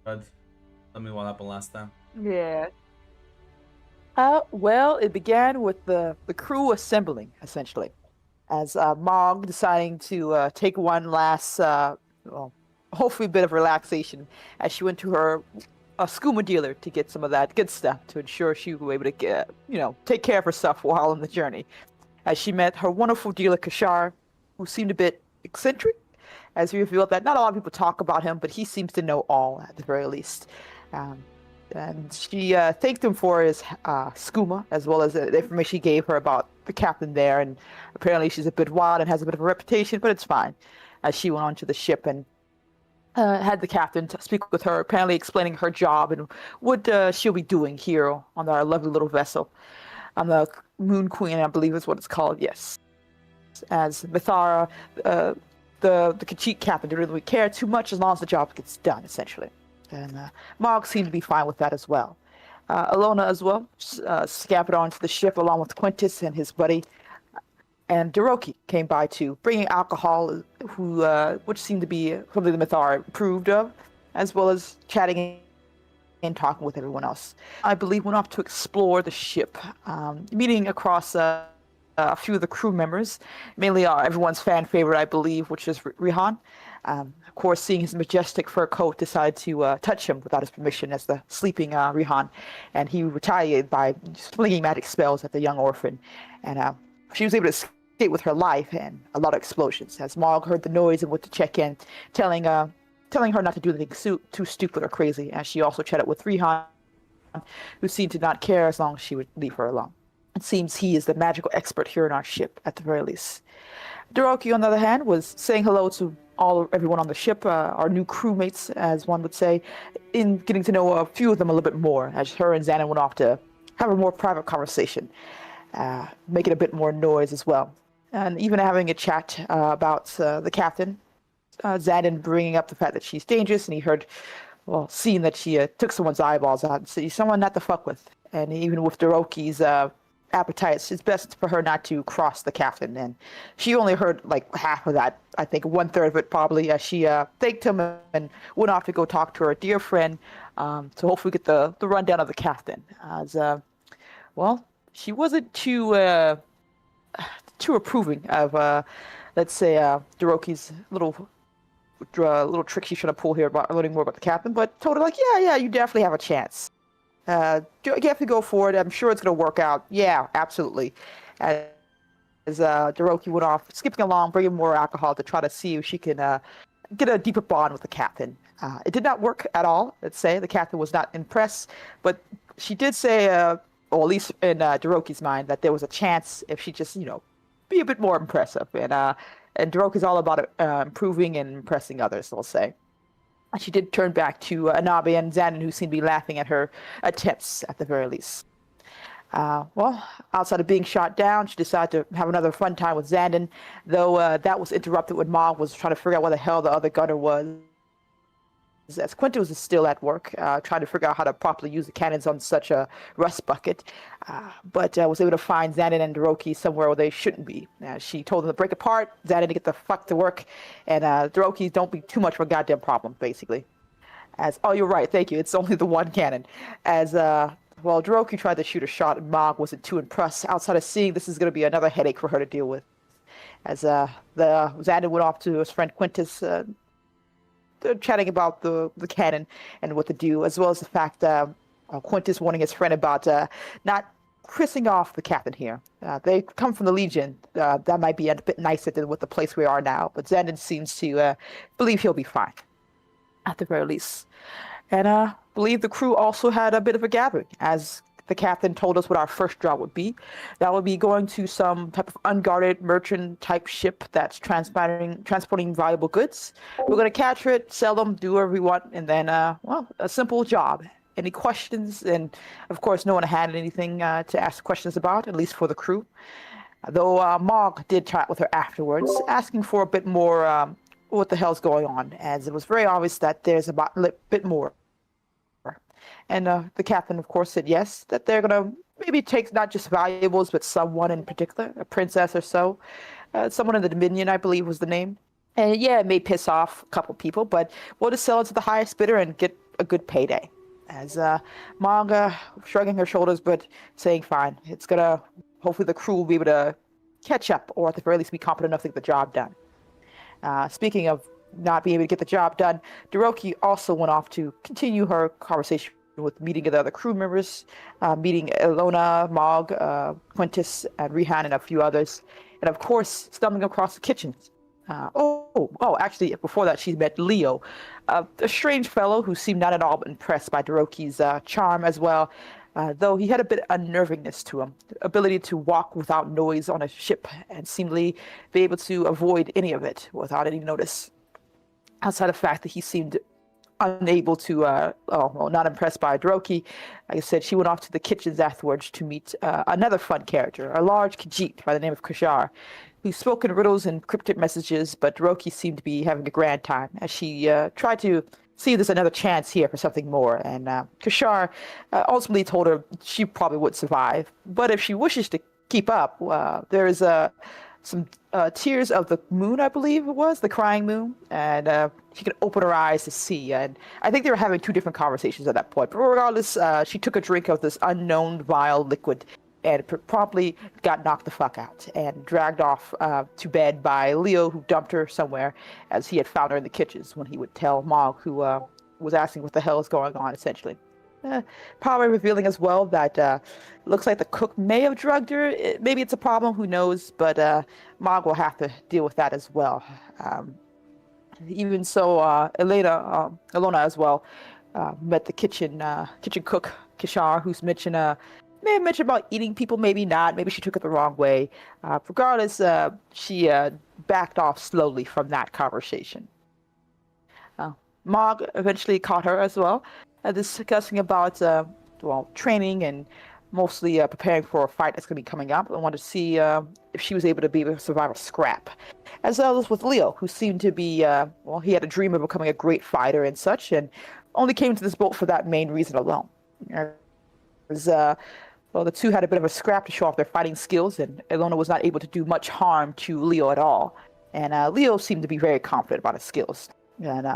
But tell me what happened last time. Yeah. Well, it began with the crew assembling, essentially, as Mog deciding to take one last, well, hopefully a bit of relaxation as she went to her skooma dealer to get some of that good stuff to ensure she would be able to get, take care of herself while on the journey. As she met her wonderful dealer Kashar, who seemed a bit eccentric, as we revealed that not a lot of people talk about him, but he seems to know all at the very least. Um, and she thanked him for his skooma, as well as the information he gave her about the captain there. And apparently she's a bit wild and has a bit of a reputation, but it's fine. As she went onto the ship and had the captain speak with her, apparently explaining her job and what she'll be doing here on our lovely little vessel. On the Moon Queen, I believe is what it's called, yes. As Mithara, the Khajiit captain didn't really care too much as long as the job gets done, essentially. And Mog seemed to be fine with that as well. Alona as well scampered onto the ship along with Quintus and his buddy. And Deroki came by too, bringing alcohol, which seemed to be something the Mithara approved of, as well as chatting and talking with everyone else. I believe went off to explore the ship, meeting across a few of the crew members, mainly everyone's fan favorite, I believe, which is Rihan. Of course, seeing his majestic fur coat, decided to touch him without his permission as the sleeping Rihan, and he retaliated by flinging magic spells at the young orphan. And she was able to escape with her life and a lot of explosions. As Mog heard the noise and went to check in, telling her not to do anything too stupid or crazy, as she also chatted with Rihan, who seemed to not care as long as she would leave her alone. It seems he is the magical expert here on our ship, at the very least. Deroki, on the other hand, was saying hello to everyone on the ship, our new crewmates, as one would say, in getting to know a few of them a little bit more, as her and Xanon went off to have a more private conversation, making a bit more noise as well. And even having a chat about the captain, Xanon bringing up the fact that she's dangerous, and he heard, well, seeing that she took someone's eyeballs out, and said, someone not to fuck with. And even with Deroki's appetites, it's best for her not to cross the captain. And she only heard like half of that, I think 1/3 of it probably, as she thanked him and went off to go talk to her dear friend to hopefully get the rundown of the captain. As well, she wasn't too approving of let's say Deroki's little trick she's trying to pull here about learning more about the captain, but told her like, yeah, you definitely have a chance. You have to go for it. I'm sure it's going to work out. Yeah, absolutely. As Deroki went off, skipping along, bringing more alcohol to try to see if she can get a deeper bond with the captain. It did not work at all, let's say. The captain was not impressed, but she did say, or at least in Deroki's mind, that there was a chance if she just, be a bit more impressive. And Deroki's all about improving and impressing others, we'll say. She did turn back to Anabe and Xanon, who seemed to be laughing at her attempts, at the very least. Well, outside of being shot down, she decided to have another fun time with Xanon, though that was interrupted when Mog was trying to figure out where the hell the other gunner was. As Quintus was still at work, trying to figure out how to properly use the cannons on such a rust bucket, but was able to find Xanon and Deroki somewhere where they shouldn't be. She told them to break apart, Xanon to get the fuck to work, and Deroki don't be too much of a goddamn problem, basically. Oh, you're right, thank you, it's only the one cannon. Well, Deroki tried to shoot a shot, and Mog wasn't too impressed, outside of seeing this is going to be another headache for her to deal with. As Xanon went off to his friend Quintus, chatting about the cannon and what to do, as well as the fact Quintus warning his friend about not pissing off the captain here. They come from the Legion. That might be a bit nicer than with the place we are now, but Xanon seems to believe he'll be fine, at the very least. And believe the crew also had a bit of a gathering, as the captain told us what our first job would be. That would be going to some type of unguarded merchant-type ship that's transporting valuable goods. We're going to capture it, sell them, do whatever we want, and then, well, a simple job. Any questions? And, of course, no one had anything to ask questions about, at least for the crew. Though Mog did chat with her afterwards, asking for a bit more what the hell's going on, as it was very obvious that there's a bit more. And the captain, of course, said yes, that they're going to maybe take not just valuables, but someone in particular, a princess or so. Someone in the Dominion, I believe, was the name. And yeah, it may piss off a couple people, but we'll just sell it to the highest bidder and get a good payday. As Mog shrugging her shoulders, but saying, "Fine, it's gonna. Hopefully, the crew will be able to catch up, or at the very least, be competent enough to get the job done." Speaking of not being able to get the job done, Hiroki also went off to continue her conversation with meeting the other crew members, meeting Ilona, Mog, Quintus, and Rihan, and a few others, and of course, stumbling across the kitchens. Actually, before that, she met Leo, a strange fellow who seemed not at all impressed by Hiroki's charm as well, though he had a bit of unnervingness to him, the ability to walk without noise on a ship and seemingly be able to avoid any of it without any notice. Outside of the fact that he seemed unable to, not impressed by Hiroki, like I said, she went off to the kitchens afterwards to meet another fun character, a large Khajiit by the name of Kashar, who spoke in riddles and cryptic messages, but Hiroki seemed to be having a grand time as she tried to see if there's another chance here for something more. And Kashar ultimately told her she probably would survive, but if she wishes to keep up, there is some tears of the moon, I believe it was, the crying moon, and she could open her eyes to see. And I think they were having two different conversations at that point. But regardless, she took a drink of this unknown vile liquid and promptly got knocked the fuck out and dragged off to bed by Leo, who dumped her somewhere, as he had found her in the kitchens when he would tell Mog, who was asking what the hell is going on, essentially. Probably revealing as well that looks like the cook may have drugged her. Maybe it's a problem, who knows, but Mog will have to deal with that as well. Even so, Ilona as well, met the kitchen cook, Kishar, who's may have mentioned about eating people, maybe not. Maybe she took it the wrong way. Regardless, she backed off slowly from that conversation. Mog eventually caught her as well, discussing about training and mostly preparing for a fight that's going to be coming up. I wanted to see if she was able to survive a scrap. As well as with Leo, who seemed to be, he had a dream of becoming a great fighter and such, and only came to this boat for that main reason alone. The two had a bit of a scrap to show off their fighting skills, and Ilona was not able to do much harm to Leo at all. And Leo seemed to be very confident about his skills. And,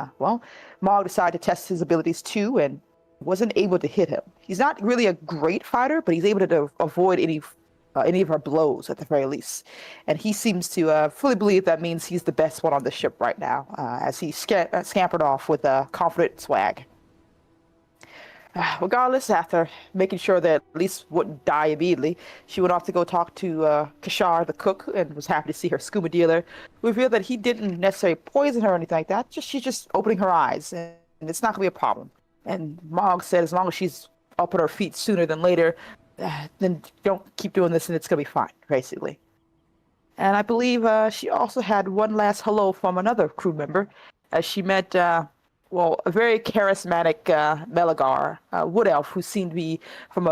Mog decided to test his abilities too, and wasn't able to hit him. He's not really a great fighter, but he's able to avoid any of her blows at the very least. And he seems to fully believe that means he's the best one on the ship right now, as he scampered off with a confident swag. Regardless, after making sure that at least wouldn't die immediately, she went off to go talk to Kashar, the cook, and was happy to see her scuba dealer, who revealed that he didn't necessarily poison her or anything like that. She's just opening her eyes, and it's not going to be a problem. And Mog said as long as she's up on her feet sooner than later, then don't keep doing this and it's going to be fine, basically. And I believe she also had one last hello from another crew member, as she met a very charismatic Melagar, wood elf, who seemed to be from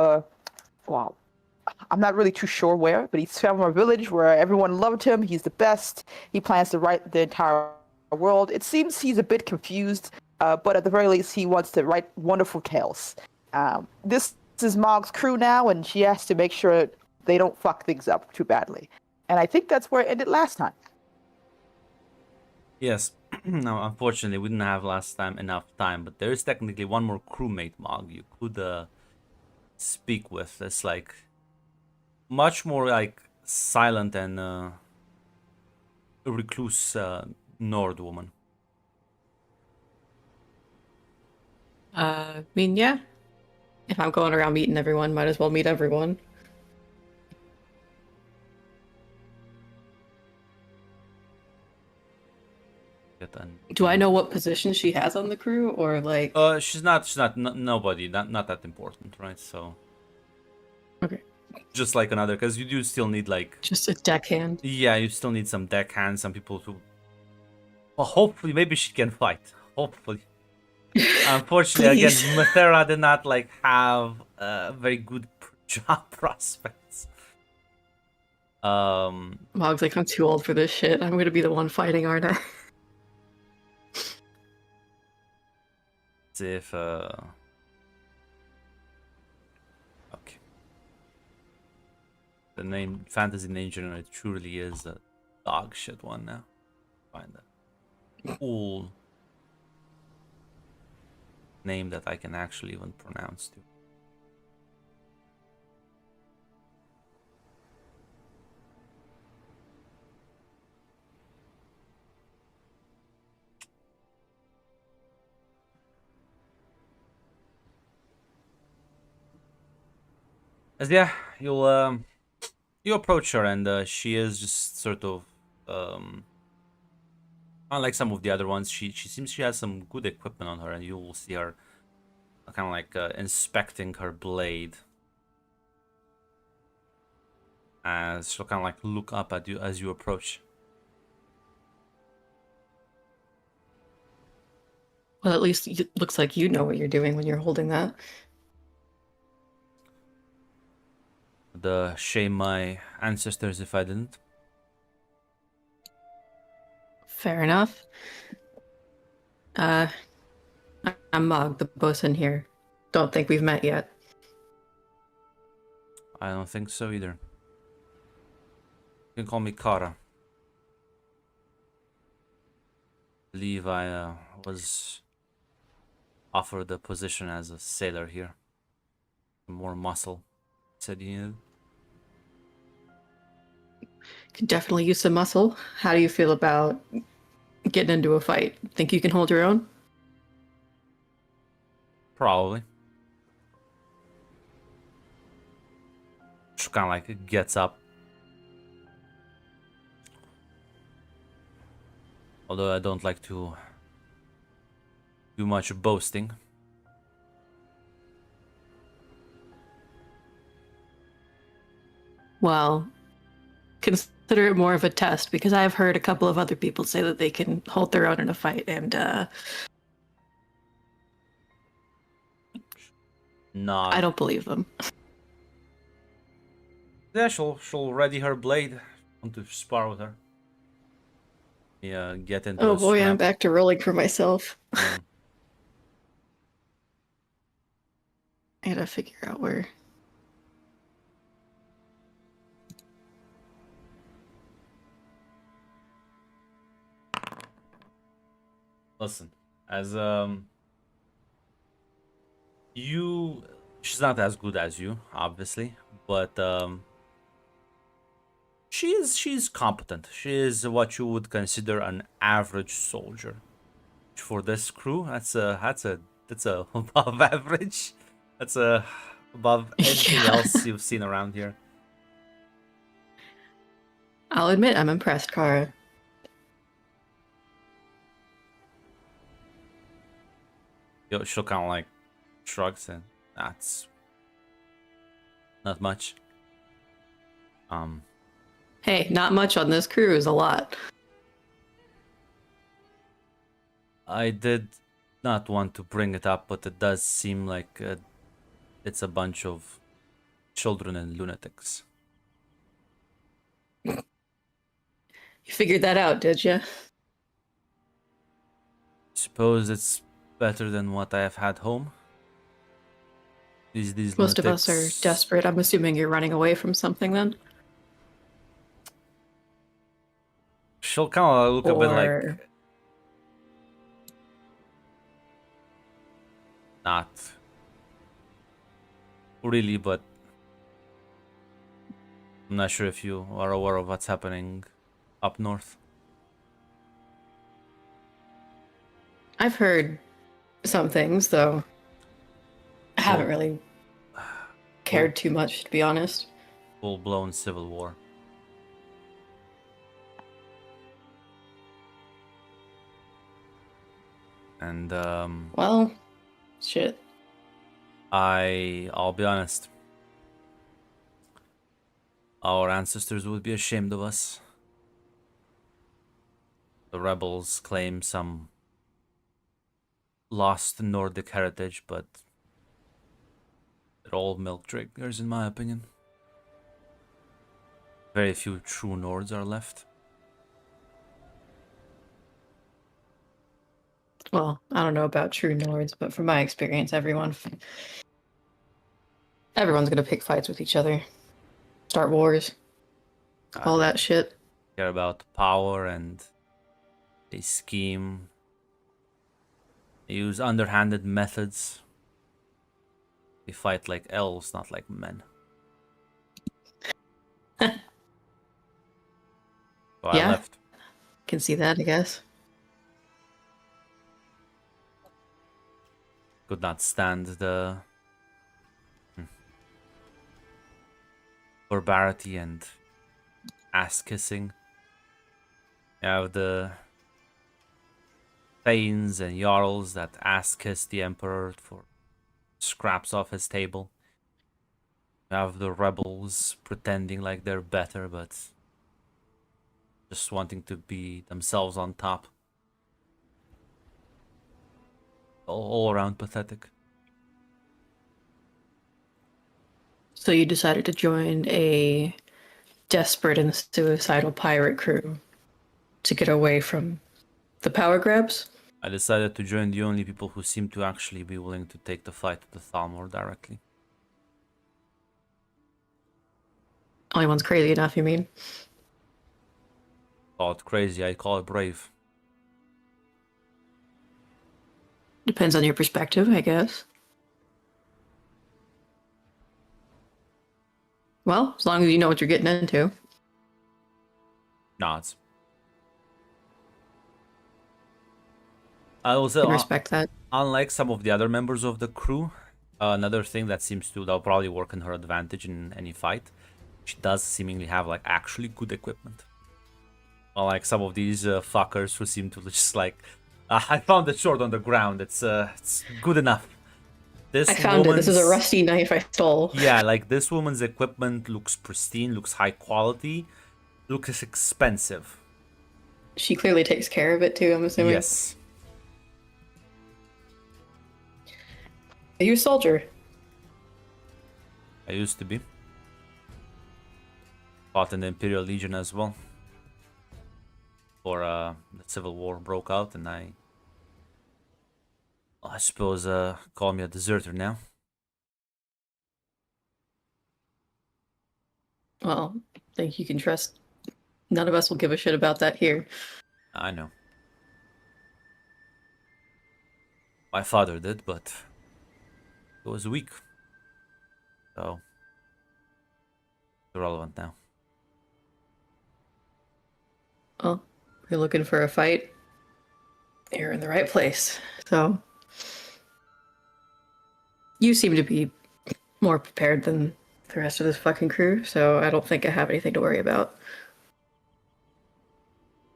I'm not really too sure where, but he's from a village where everyone loved him. He's the best. He plans to write the entire world. It seems he's a bit confused, but at the very least, he wants to write wonderful tales. This is Mog's crew now, and she has to make sure they don't fuck things up too badly. And I think that's where it ended last time. Yes. No, unfortunately, we didn't have last time enough time, but there is technically one more crewmate, Mog, you could speak with. It's like much more like silent and recluse Nord woman. I mean, yeah. If I'm going around meeting everyone, might as well meet everyone. Do I know what position she has on the crew, or like? She's not nobody, not that important, right? So. Okay. Just like another, because you do still need like. Just a deckhand. Yeah, you still need some deckhands, some people who. Well, hopefully, maybe she can fight. Hopefully. Unfortunately, again, Methera did not like have very good job prospects. Mog's like, I'm too old for this shit. I'm gonna be the one fighting, aren't I? If okay, the name fantasy name generator truly is a dog shit one now. Find that cool. name that I can actually even pronounce too. As yeah, you approach her and she is just sort of unlike some of the other ones. She seems she has some good equipment on her, and you will see her kind of like inspecting her blade as she'll kind of like look up at you as you approach. Well, at least it looks like you know what you're doing when you're holding that. Shame my ancestors if I didn't. Fair enough. I'm Mog, the bosun here. Don't think we've met yet. I don't think so either. You can call me Kara. I believe I was offered a position as a sailor here. More muscle, said you needed. Could definitely use some muscle. How do you feel about getting into a fight? Think you can hold your own? Probably. She kind of like gets up. Although I don't like to do much boasting. Well, consider it more of a test because I've heard a couple of other people say that they can hold their own in a fight, and Not. I don't believe them. Yeah, she'll ready her blade. Want to spar with her? Yeah, get into. Oh a boy, I'm scrap. back to rolling for myself. Mm. I gotta figure out where. Listen, as she's not as good as you, obviously, but she's competent. She is what you would consider an average soldier. For this crew, that's above average. That's above anything Yeah. else you've seen around here. I'll admit I'm impressed, Kara. She'll kind of like shrugs and that's not much. Hey, not much on this crew is a lot. I did not want to bring it up, but it does seem like it's a bunch of children and lunatics. You figured that out, did you? Suppose it's better than what I have had home. These Most of us are lunatics- desperate. I'm assuming you're running away from something then? She'll kind of look a bit Or- like not really, but I'm not sure if you are aware of what's happening up north. I've heard some things, though. I haven't Well- really cared too much, to be honest. Full-blown civil war. And Well, shit. I'll be honest. Our ancestors would be ashamed of us. The rebels claim some lost Nordic heritage, but they're all milk drinkers in my opinion. Very few true Nords are left. Well, I don't know about true Nords, but from my experience, everyone's gonna pick fights with each other, start wars, all that shit. Care about power and they scheme They use underhanded methods. They fight like elves, not like men. So I Yeah. left. Can see that, I guess. Could not stand the barbarity and ass kissing. You have the thanes and jarls that ass kiss the emperor for scraps off his table. You have the rebels pretending like they're better, but just wanting to be themselves on top. All around pathetic. So you decided to join a desperate and suicidal pirate crew to get away from the power grabs? I decided to join the only people who seem to actually be willing to take the fight to the Thalmor directly. Only one's crazy enough, you mean? Call it crazy, I call it brave. Depends on your perspective, I guess. Well, as long as you know what you're getting into. Nods. I I also, can respect that. unlike some of the other members of the crew, another thing that seems to that'll probably work in her advantage in any fight, she does seemingly have like actually good equipment. Unlike some of these fuckers who seem to just like, I found the sword on the ground. It's good enough. This I found it. This is a woman's- rusty knife I stole. Yeah, like this woman's equipment looks pristine, looks high quality, looks expensive. She clearly takes care of it too, I'm assuming. Yes. Are you a soldier? I used to be. Fought in the Imperial Legion as well. Before the Civil War broke out, and I suppose call me a deserter now. Well, I think you can trust. None of us will give a shit about that here. I know. My father did, but he was weak. So irrelevant now. Well, if you're looking for a fight, you're in the right place. So you seem to be more prepared than the rest of this fucking crew, so I don't think I have anything to worry about.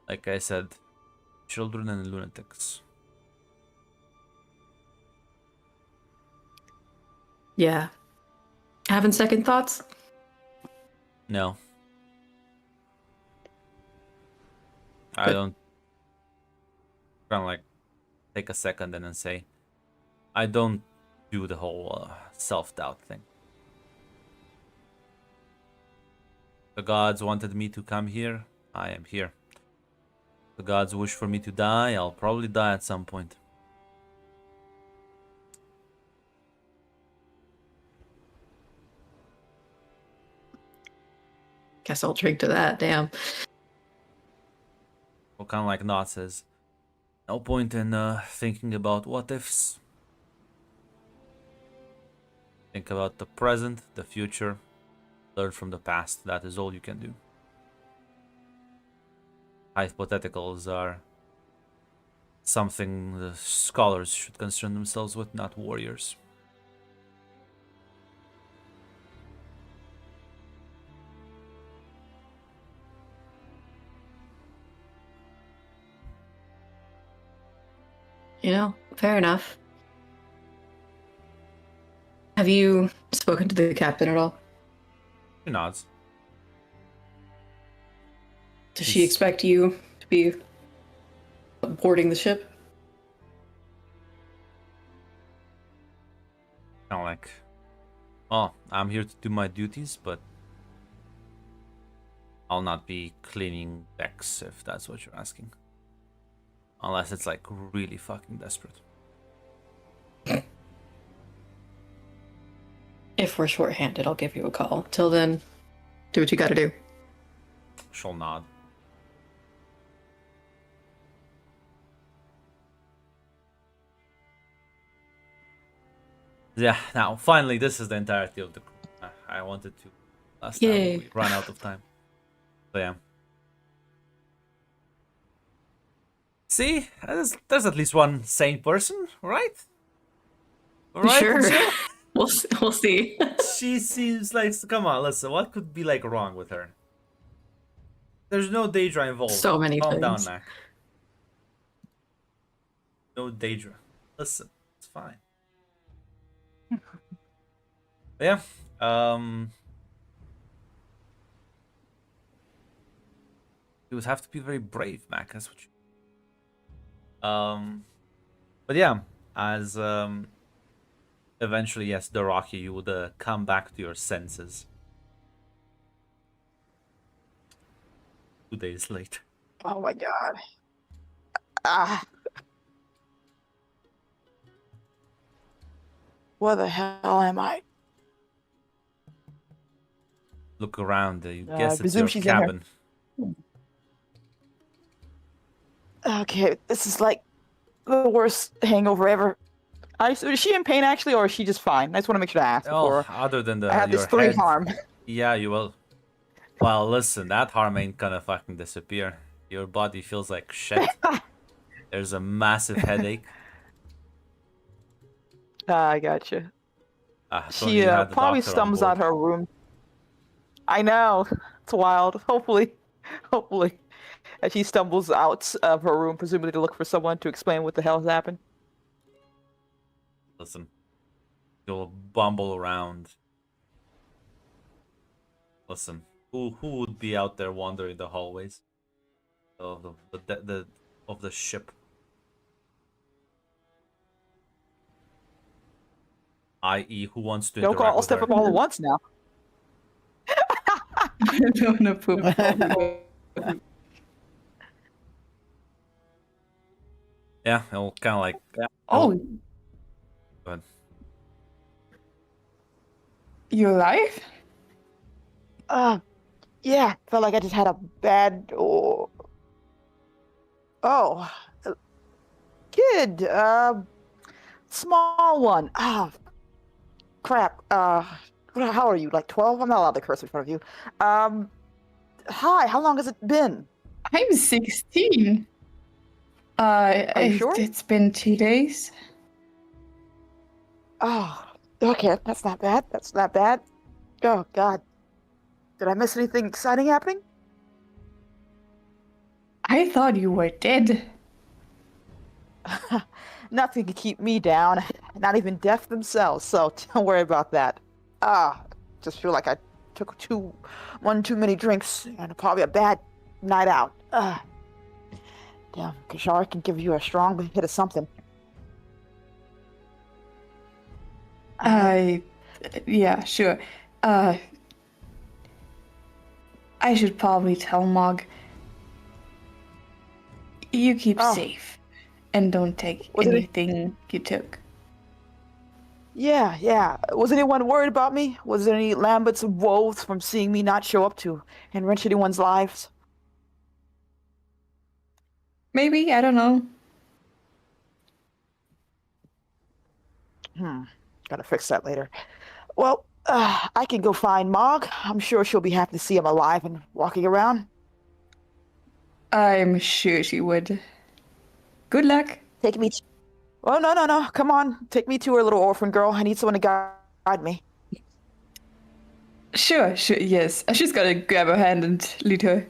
Like I said, children and lunatics. Yeah. Having second thoughts? No. I But- don't kind of like take a second and then say, I don't do the whole self-doubt thing. The gods wanted me to come here, I am here. The gods wish for me to die, I'll probably die at some point. Guess I'll drink to that, damn. Well, kind of like Nott says, no point in thinking about what ifs. Think about the present, the future, learn from the past. That is all you can do. Hypotheticals are something the scholars should concern themselves with, not warriors. You know, fair enough. Have you spoken to the captain at all? She nods. Does she Yes. expect you to be boarding the ship? Kind of like, oh, I'm here to do my duties, but I'll not be cleaning decks if that's what you're asking. Unless it's like really fucking desperate. If we're shorthanded, I'll give you a call. Till then, do what you gotta do. She'll nod. Yeah, now finally, this is the entirety of the crew. I wanted to last time, Yay. but we ran out of time. So yeah. See, there's at least one sane person, right? Right? Sure. Jill? We'll see. She seems like, come on, listen, what could be like wrong with her? There's no Daedra involved. So many Calm down, things. Mac. No Daedra. Listen, it's fine. Yeah. You would have to be very brave, Mac. That's what you. But yeah, as eventually, yes, Dothraki, you would come back to your senses. 2 days later. Oh my god. Ah. Where the hell am I? Look around. You I guess it's presume your she's in here. cabin. Okay, this is like the worst hangover ever. Is she in pain actually, or is she just fine? I just want to make sure to ask Oh, before other than I have your this 3 head. harm. Yeah, you will. Well, listen, that harm ain't gonna fucking disappear. Your body feels like shit. There's a massive headache. I gotcha. If only She you had the probably doctor on stumbles board. out her room. I know. It's wild. Hopefully. As she stumbles out of her room, presumably to look for someone to explain what the hell has happened. Listen, you'll bumble around. Listen, who would be out there wandering the hallways of the ship? I.e., who wants to Don't interact all with step her? up all at once now. No poop. Yeah, it'll kind of like. Oh, Go ahead. you alive? Yeah, felt like I just had a bad. Oh, kid. Small one. Crap. How are you? Like 12? I'm not allowed to curse in front of you. Hi. How long has it been? I'm 16. Are you sure? It's been 2 days. Oh, okay. That's not bad. That's not bad. Oh God. Did I miss anything exciting happening? I thought you were dead. Nothing can keep me down. Not even death themselves. So don't worry about that. Just feel like I took one too many drinks and probably a bad night out. Damn, Kishara can give you a strong hit of something. Yeah, sure. I should probably tell Mog. You keep Oh. safe. And don't take Was it- anything you took. Yeah. Was anyone worried about me? Was there any Lamberts and woes from seeing me not show up to enrich anyone's lives? Maybe, I don't know. Gotta fix that later. Well, I can go find Mog. I'm sure she'll be happy to see him alive and walking around. I'm sure she would. Good luck. Take me. Oh, no. Come on. Take me to her, little orphan girl. I need someone to guide me. Sure, yes. I just gotta grab her hand and lead her.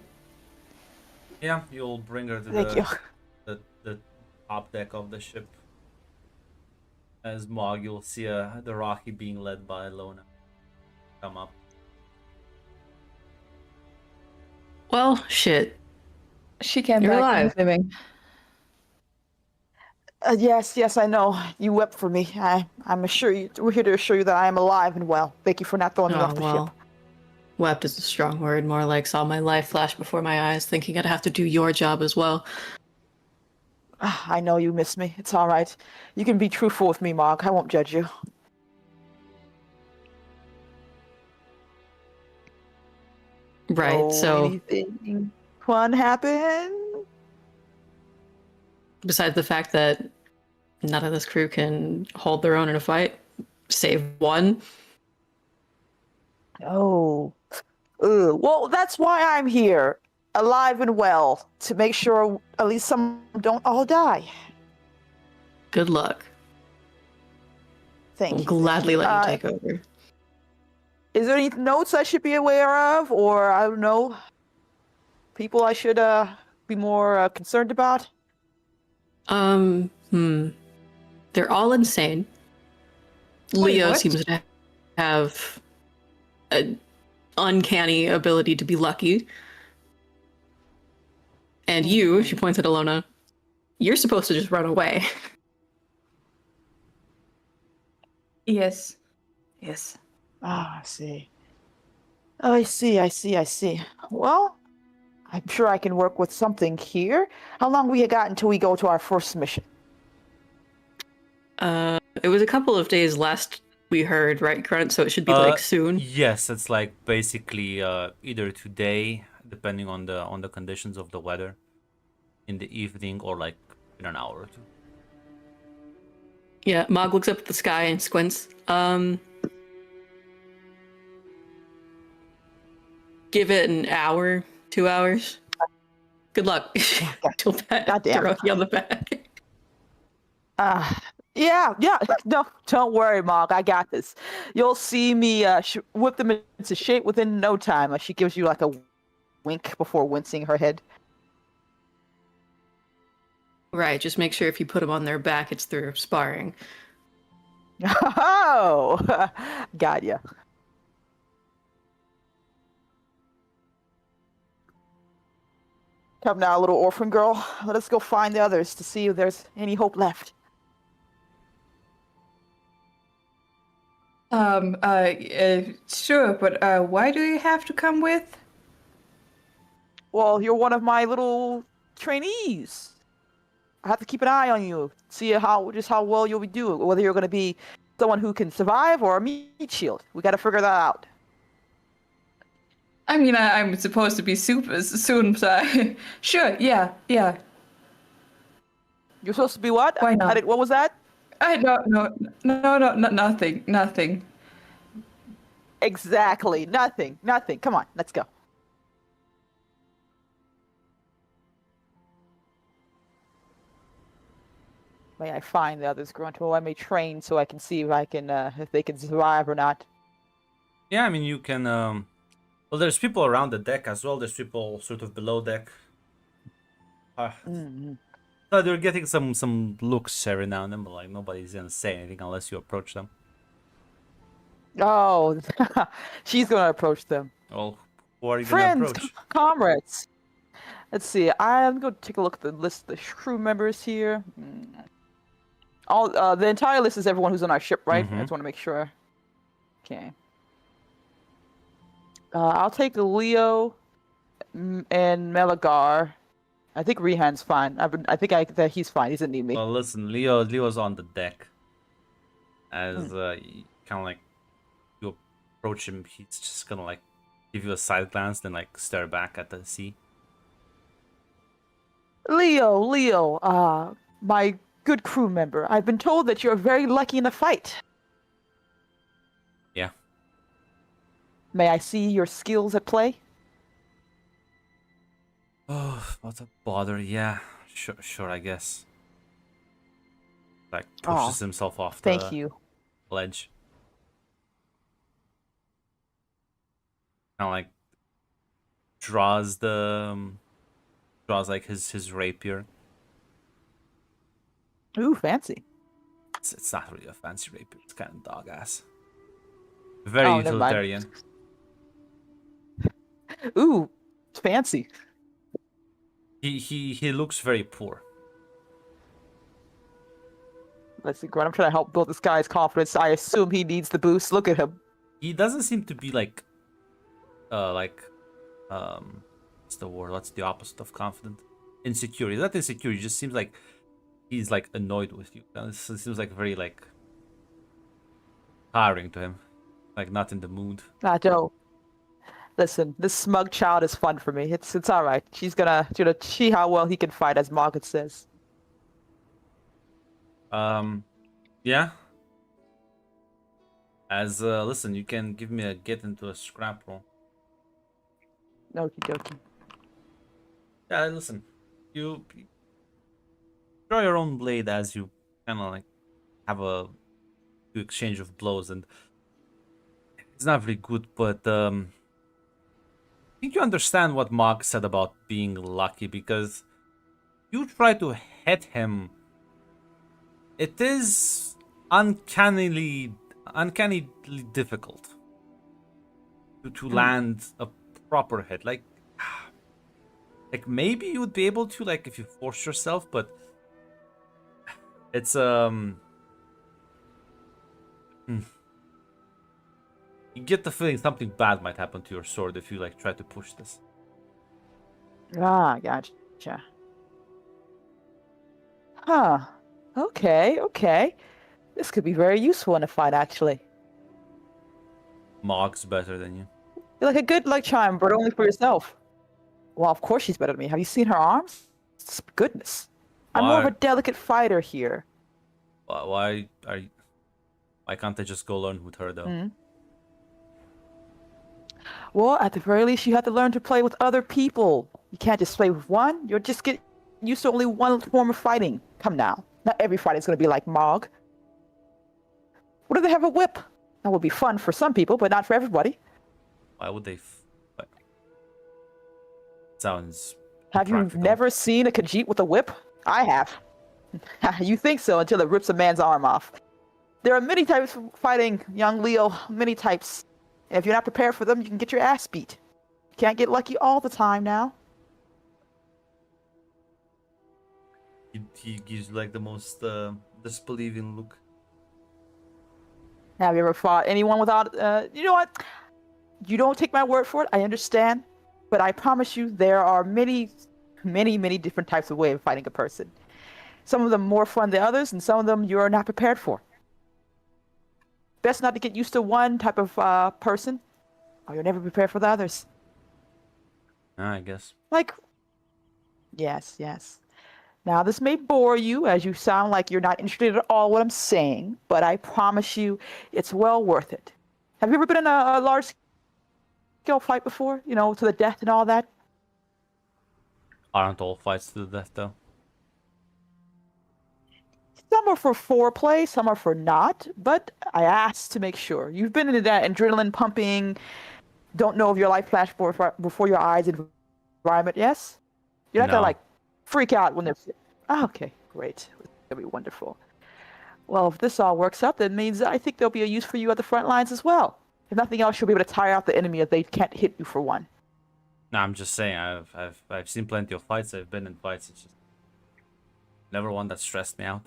Yeah, you'll bring her to Thank you. the top deck of the ship. As Mog, you'll see the Rocky being led by Lona come up. Well, shit. She came You're back alive. from living. Yes, I know. You wept for me. I'm assure you. We're here to assure you that I am alive and well. Thank you for not throwing me Oh, off the well. ship. Wept is a strong word. More like saw my life flash before my eyes, thinking I'd have to do your job as well. I know you miss me. It's all right. You can be truthful with me, Mog. I won't judge you. Right, so anything fun happen? besides the fact that none of this crew can hold their own in a fight, save one. Oh. Ugh. Well, that's why I'm here, alive and well, to make sure at least some don't all die. Good luck. Thank I'll you. gladly let you Uh, take over. Is there any notes I should be aware of, or I don't know, people I should be more concerned about? They're all insane. Wait, Leo what? seems to have an uncanny ability to be lucky. And you, she points at Alona, you're supposed to just run away. Yes. Yes. Ah, I see. Oh, I see. Well, I'm sure I can work with something here. How long we got until we go to our first mission? It was a couple of days last we heard, right, Grunt? So it should be like soon. Yes, it's like basically either today, depending on the conditions of the weather, in the evening, or like in an hour or two. Yeah, Mog looks up at the sky and squints. Give it an hour, 2 hours. Good luck. Till that Goddamn. throw you on the back. Yeah. No, don't worry, Mog. I got this. You'll see me whip them into shape within no time. She gives you like a wink before wincing her head. Right, just make sure if you put them on their back, it's through sparring. Oh, got ya. Come now, little orphan girl. Let us go find the others to see if there's any hope left. Sure, but why do you have to come with? Well, you're one of my little trainees. I have to keep an eye on you, see how well you'll be doing, whether you're going to be someone who can survive or a meat shield. We got to figure that out. I mean, I'm supposed to be super soon, so sure, yeah. You're supposed to be what? Why not? What was that? I don't know. No, nothing. Exactly. Nothing. Come on, let's go. May I find the others, Grunt? Well, I may train so I can see if they can survive or not. Yeah, I mean you can. Well, there's people around the deck as well. There's people sort of below deck. So they're getting some looks every now and then, but like nobody's gonna say anything unless you approach them. Oh, she's gonna approach them. Well, who are you Friends, gonna approach? comrades. Let's see. I'm going to take a look at the list of the crew members here. All the entire list is everyone who's on our ship, right? I just want to make sure. Okay. I'll take Leo and Melagar. I think Rehan's fine. I think that he's fine. He doesn't need me. Well, listen, Leo's on the deck. As kind of like you approach him, he's just gonna like give you a side glance, then like stare back at the sea. Leo, my good crew member. I've been told that you're very lucky in a fight. Yeah. May I see your skills at play? Oh, what a bother. Yeah, sure, I guess. Like pushes himself off the Thank you. ledge. Kind of like draws like his rapier. Ooh, fancy. It's not really a fancy rapier. It's kind of dog ass. Very Oh, never mind. utilitarian. Ooh, it's fancy. He looks very poor. Let's see, Grunt. I'm trying to help build this guy's confidence. I assume he needs the boost. Look at him. He doesn't seem to be like what's the word? What's the opposite of confident? Insecure. He's not insecure. He just seems like he's like annoyed with you. It seems like very like tiring to him. Like not in the mood. I don't. Listen, this smug child is fun for me. It's all right. She's gonna see how well he can fight, as Margaret says. Yeah. As listen, you can give me a get into a scrap roll. Okie dokie. Yeah, listen. You draw your own blade as you kind of like have a exchange of blows, and it's not very good. But I think you understand what Mog said about being lucky, because you try to hit him. It is uncannily difficult to land a proper hit. Like maybe you would be able to, like, if you force yourself, but it's you get the feeling something bad might happen to your sword if you like try to push this. Ah, gotcha. Huh. Okay. This could be very useful in a fight, actually. Mog's better than you. You're like a good luck charm, but only for yourself. Well, of course she's better than me. Have you seen her arms? Goodness. I'm more of Why? a delicate fighter here. Why can't I just go learn with her though? Hmm. Well, at the very least, you have to learn to play with other people. You can't just play with one. You'll just get used to only one form of fighting. Come now. Not every fight is going to be like Mog. What if they have a whip? That would be fun for some people, but not for everybody. Why would they? Sounds. Have you impractical. never seen a Khajiit with a whip? I have. You think so until it rips a man's arm off. There are many types of fighting, young Leo. Many types. And if you're not prepared for them, you can get your ass beat. You can't get lucky all the time now. He gives like the most disbelieving look. Have you ever fought anyone without, you know what? You don't take my word for it, I understand. But I promise you, there are many different types of way of fighting a person. Some of them more fun than others, and some of them you're not prepared for. Best not to get used to one type of person, or you're never prepared for the others. I guess. Like, yes. Now, this may bore you, as you sound like you're not interested at all in what I'm saying, but I promise you, it's well worth it. Have you ever been in a large-scale fight before? You know, to the death and all that? Aren't all fights to the death though? Some are for foreplay, some are for not, but I asked to make sure. You've been into that adrenaline pumping, don't know if your life flashed before your eyes environment, yes? You're not No. gonna, like, freak out when they're... Oh, okay, great. That'll be wonderful. Well, if this all works out, that means I think there'll be a use for you at the front lines as well. If nothing else, you'll be able to tire out the enemy if they can't hit you for one. No, I'm just saying. I've seen plenty of fights. I've been in fights. It's just never one that stressed me out.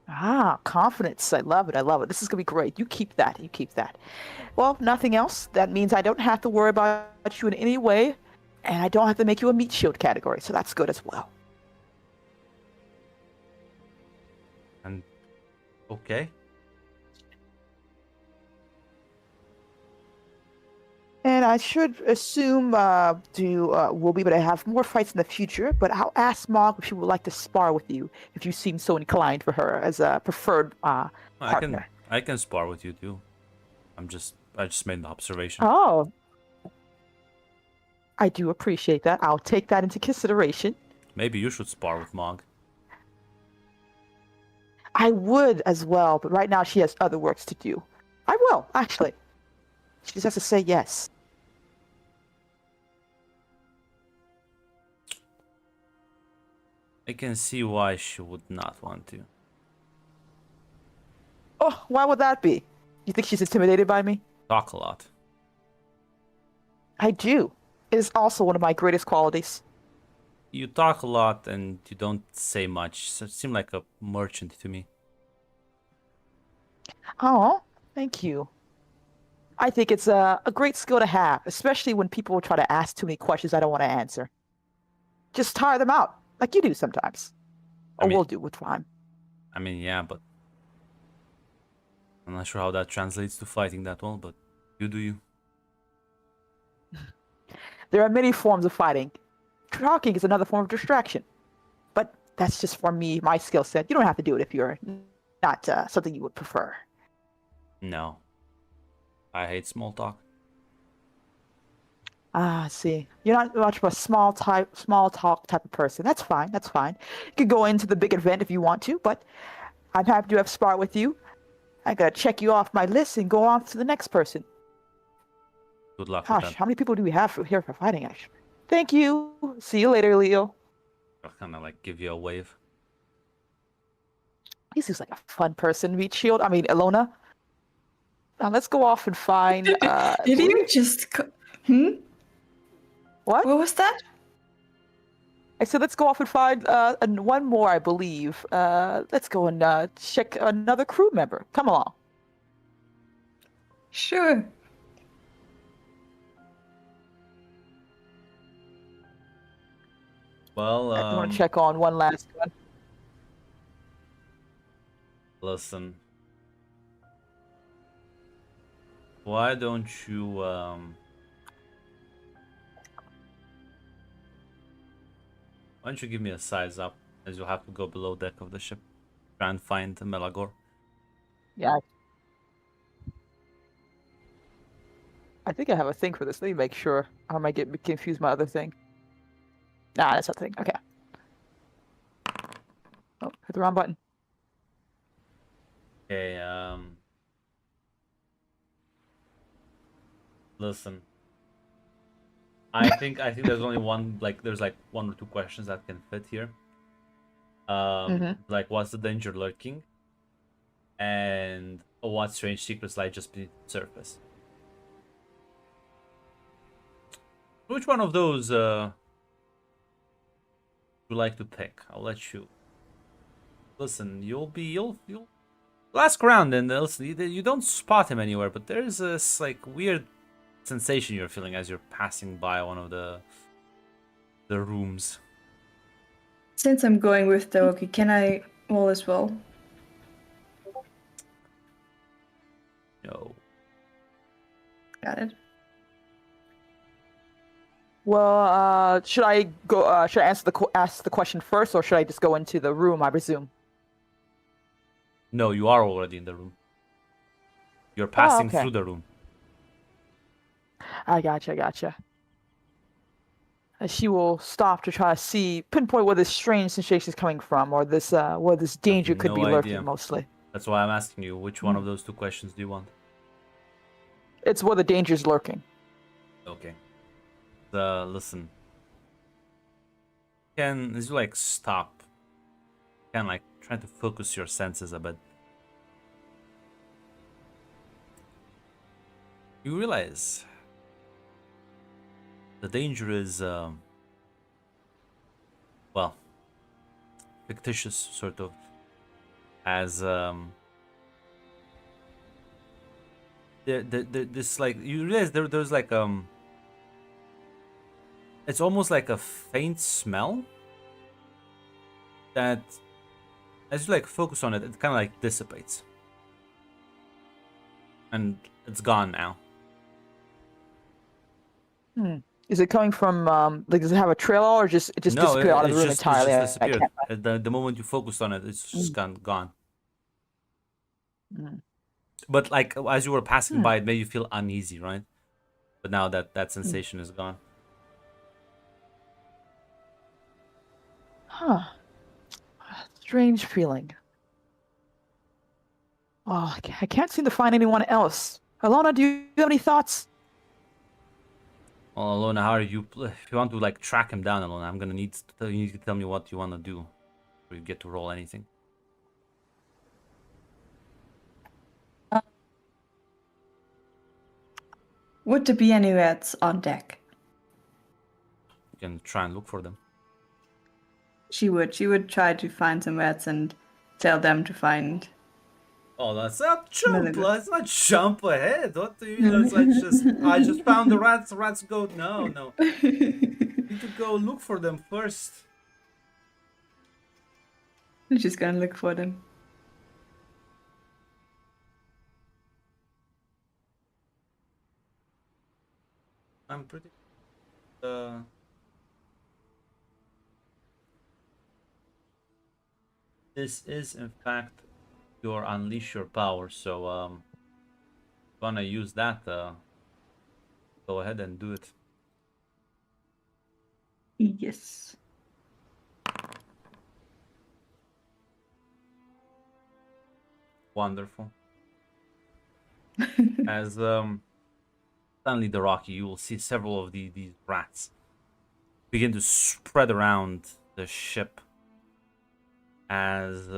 Ah, confidence. I love it. This is going to be great. You keep that. Well, if nothing else, that means I don't have to worry about you in any way, and I don't have to make you a meat shield category, so that's good as well. And okay. And I should assume we'll be able to have more fights in the future, but I'll ask Mog if she would like to spar with you, if you seem so inclined for her as a preferred partner. I can spar with you too. I just made an observation. Oh. I do appreciate that. I'll take that into consideration. Maybe you should spar with Mog. I would as well, but right now she has other works to do. I will, actually. She just has to say yes. I can see why she would not want to. Oh, why would that be? You think she's intimidated by me? Talk a lot. I do. It is also one of my greatest qualities. You talk a lot and you don't say much. So you seem like a merchant to me. Oh, thank you. I think it's a great skill to have, especially when people try to ask too many questions I don't want to answer. Just tire them out, like you do sometimes. Or we'll do with time. I mean, yeah, but I'm not sure how that translates to fighting that well, but you do you. There are many forms of fighting. Talking is another form of distraction. But that's just for me, my skill set. You don't have to do it if you're not something you would prefer. No. I hate small talk. Ah, I see. You're not much of a small talk type of person. That's fine. That's fine. You could go into the big event if you want to, but I'm happy to have spar with you. I gotta check you off my list and go on to the next person. Good luck with Gosh, that. how many people do we have here for fighting, actually? Thank you. See you later, Leo. I'll kind of like give you a wave. He seems like a fun person, Meat Shield. I mean, Elona. Now let's go off and find. Did you just? What? What was that? I said let's go off and find one more, I believe. Let's go and check another crew member. Come along. Sure. Well, I want to check on one last one. listen. Why don't you why don't you give me a size up, as you'll have to go below deck of the ship, try and find Melagor. Yeah. I think I have a thing for this. Let me make sure. I might get confused my other thing. Nah, that's not the thing. Okay. Oh, hit the wrong button. Okay, listen. I think there's only one, like there's like one or two questions that can fit here. Like what's the danger lurking? And what strange secrets lie just beneath the surface? Which one of those would you like to pick? I'll let you. Listen, you'll ask around and listen. You don't spot him anywhere, but there's this like weird sensation you're feeling as you're passing by one of the rooms. Since I'm going with Doki, can I roll as well? No. Got it. Well, should I go? Should I ask the question first, or should I just go into the room? I presume. No, you are already in the room. You're passing okay. through the room. I gotcha. I gotcha. She will stop to try to pinpoint where this strange sensation is coming from, or this where this danger could be no lurking. idea. Mostly, That's why I'm asking you. Which one of those two questions do you want? it's where the danger is lurking. Okay. Listen. As you like stop, can like try to focus your senses a bit. You realize the danger is well, fictitious sort of, as this like you realize there's like it's almost like a faint smell that, as you like focus on it, it kind of like dissipates, and it's gone now. Is it coming from like does it have a trail, or just it just No, disappeared out of the room it's entirely? just I disappeared. can't. The moment you focused on it, it's just gone. Mm. But like as you were passing by, it made you feel uneasy, right? But now that sensation is gone. Huh. Strange feeling. Oh, I can't seem to find anyone else. Alona, do you have any thoughts? Well, Alona, how are you? If you want to like track him down, Alona, I'm gonna need you need to tell me what you want to do, before you get to roll anything. Would there be any rats on deck? You can try and look for them. She would try to find some rats and tell them to find. Oh, that's not jump. Melagor. Let's not jump ahead. What do you know? It's like I just found the rats. The rats go. No. You need to go look for them first. I'm just gonna look for them. I'm pretty. This is in fact your unleash your power. So Wanna use that? Go ahead and do it. Yes. Wonderful. As suddenly the rocky, you will see several of these rats begin to spread around the ship. As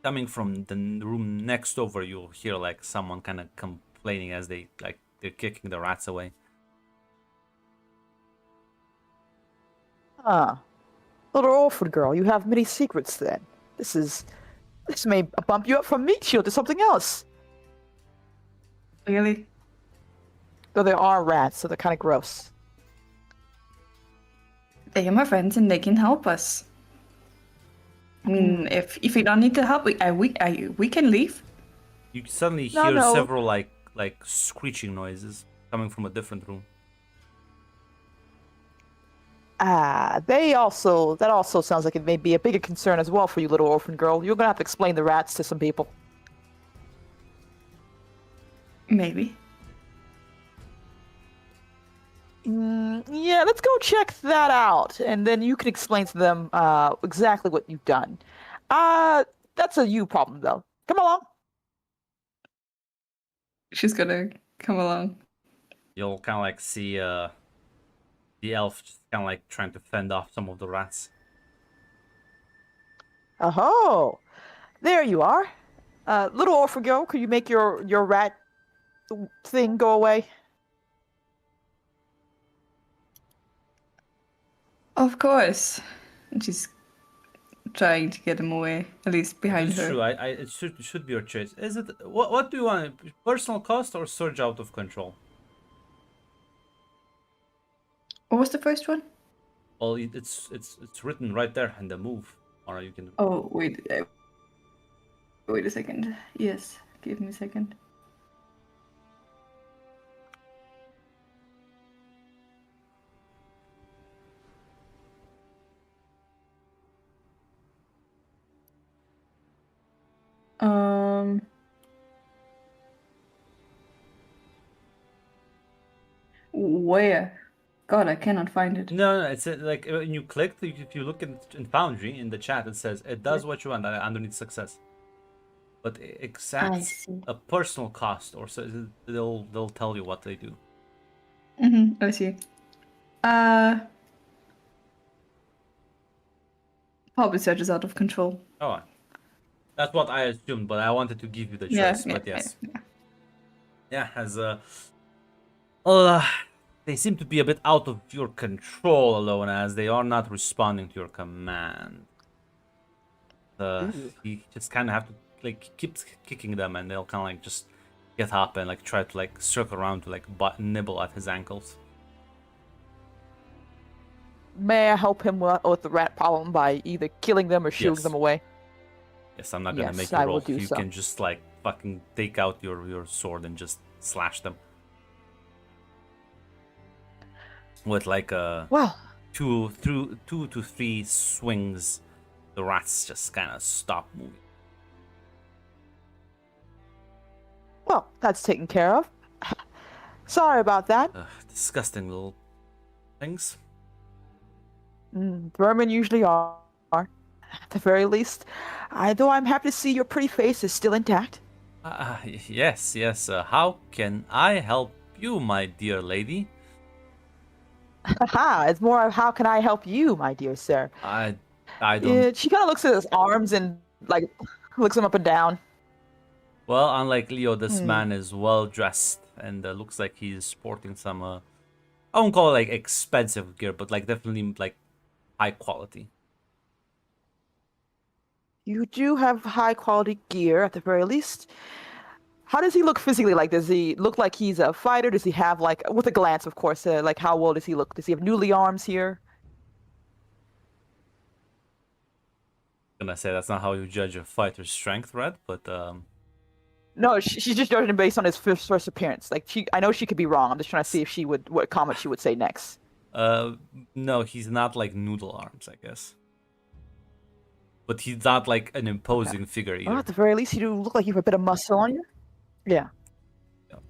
coming from the room next over, you'll hear like someone kind of complaining as they're kicking the rats away. Ah, little orphan girl, you have many secrets then. This may bump you up from meat shield to something else. Really? Though there are rats, so they're kind of gross. They are my friends and they can help us. I mean, if we don't need the help, we can leave. You suddenly No, hear no. several like screeching noises coming from a different room. Ah, that also sounds like it may be a bigger concern as well for you, little orphan girl. You're gonna have to explain the rats to some people. Maybe. Yeah, let's go check that out, and then you can explain to them exactly what you've done. That's a you problem, though. Come along. She's gonna come along. You'll kind of like see the elf just kind of like trying to fend off some of the rats. Oh, there you are. Little orphan girl, could you make your rat thing go away? Of course. And she's trying to get him away, at least behind It's her. true. It should be your choice. Is it what do you want? Personal cost or surge out of control? What was the first one? Well, it's written right there in the move, or you can. Oh, wait. Wait a second. Yes, give me a second. Where? God, I cannot find it. No, it's like when you clicked. If you look in Foundry in the chat, it says it does what you want underneath success, but it I exacts see. a personal cost, or so they'll tell you what they do. I see. Probably Surge is out of control. Oh, that's what I assumed, but I wanted to give you the choice. Yeah, But yes, yeah. yeah, as they seem to be a bit out of your control, alone as they are not responding to your command. You just kind of have to like keep kicking them, and they'll kind of like just get up and like try to like circle around to like nibble at his ankles. May I help him with the rat problem by either killing them or shooing Yes. them away? Yes, I'm not gonna Yes, make you I roll. will do You so. can just like fucking take out your sword and just slash them with like Well, 2 to 3 swings. The rats just kind of stop moving. well, that's taken care of. Sorry about that. Disgusting little things. Vermin usually are, at the very least. Though I'm happy to see your pretty face is still intact. Yes. How can I help you, my dear lady? Haha, it's more of how can I help you, my dear sir. I don't. She kind of looks at his arms and like looks him up and down. Well, unlike Leo, this man is well dressed and looks like he's sporting some. I won't call it like expensive gear, but like definitely like high quality. You do have high quality gear at the very least. How does he look physically? Like, does he look like he's a fighter? Does he have like, with a glance, of course, like how well does he look? Does he have newly arms here? Gonna say that's not how you judge a fighter's strength, right? But No, she's just judging him based on his first appearance. Like, I know she could be wrong. I'm just trying to see if what comment she would say next. no, he's not like noodle arms, I guess. But he's not like an imposing figure either. Well, at the very least, you do look like you have a bit of muscle on you. Yeah. Kind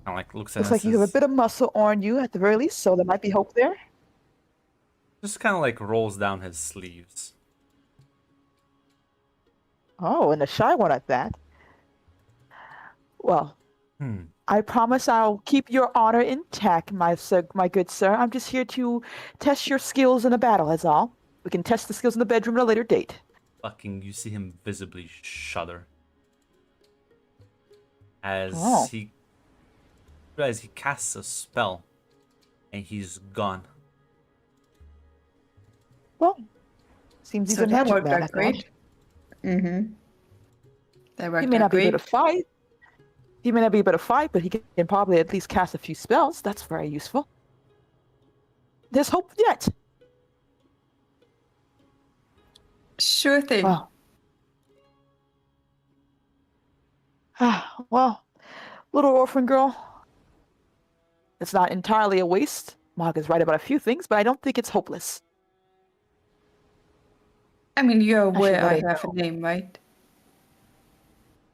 of like looks at Looks us, like you have a bit of muscle on you at the very least, so there might be hope there. just kind of like rolls down his sleeves. Oh, and a shy one at that. Well, Hmm. I promise I'll keep your honor intact, my good sir. I'm just here to test your skills in a battle, that's all. We can test the skills in the bedroom at a later date. Fucking, you see him visibly shudder as Oh. he realizes he casts a spell, and he's gone. Well, seems he's So a that magic worked man. out I thought. great. Mm-hmm. That He worked may out not be able great. to fight. He may not be able to fight, but he can probably at least cast a few spells. That's very useful. There's hope yet. Sure thing. Well, well, little orphan girl. It's not entirely a waste. Mog is right about a few things, but I don't think it's hopeless. I mean, you're I should aware let I her have a know. name, right?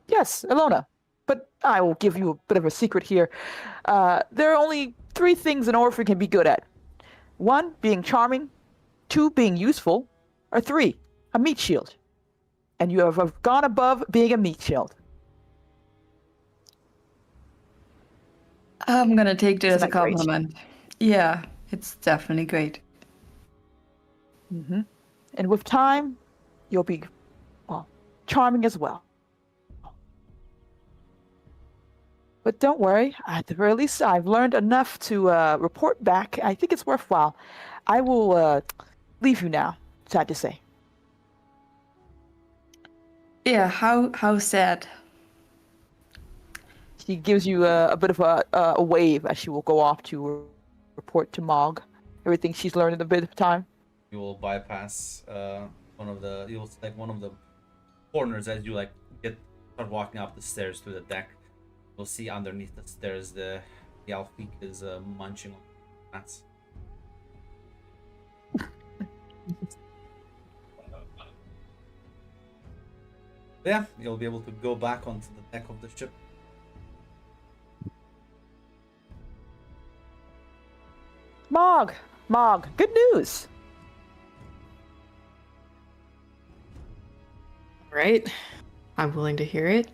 Yes, Ilona. But I will give you a bit of a secret here. There are only 3 things an orphan can be good at. 1, being charming. 2, being useful. Or 3, a meat shield. And you have gone above being a meat shield. I'm gonna take this as Isn't a that great? compliment. Yeah, it's definitely great. Mm-hmm. And with time, you'll be, well, charming as well. But don't worry, at the very least, I've learned enough to report back. I think it's worthwhile. I will leave you now, sad to say. Yeah, how sad. She gives you a bit of a wave as she will go off to report to Mog everything she's learned in a bit of time. You will bypass you'll select one of the corners as you start walking up the stairs to the deck. You'll see underneath the stairs the Alfik is munching on mats. Yeah, you'll be able to go back onto the deck of the ship. Mog, good news. Right? I'm willing to hear it.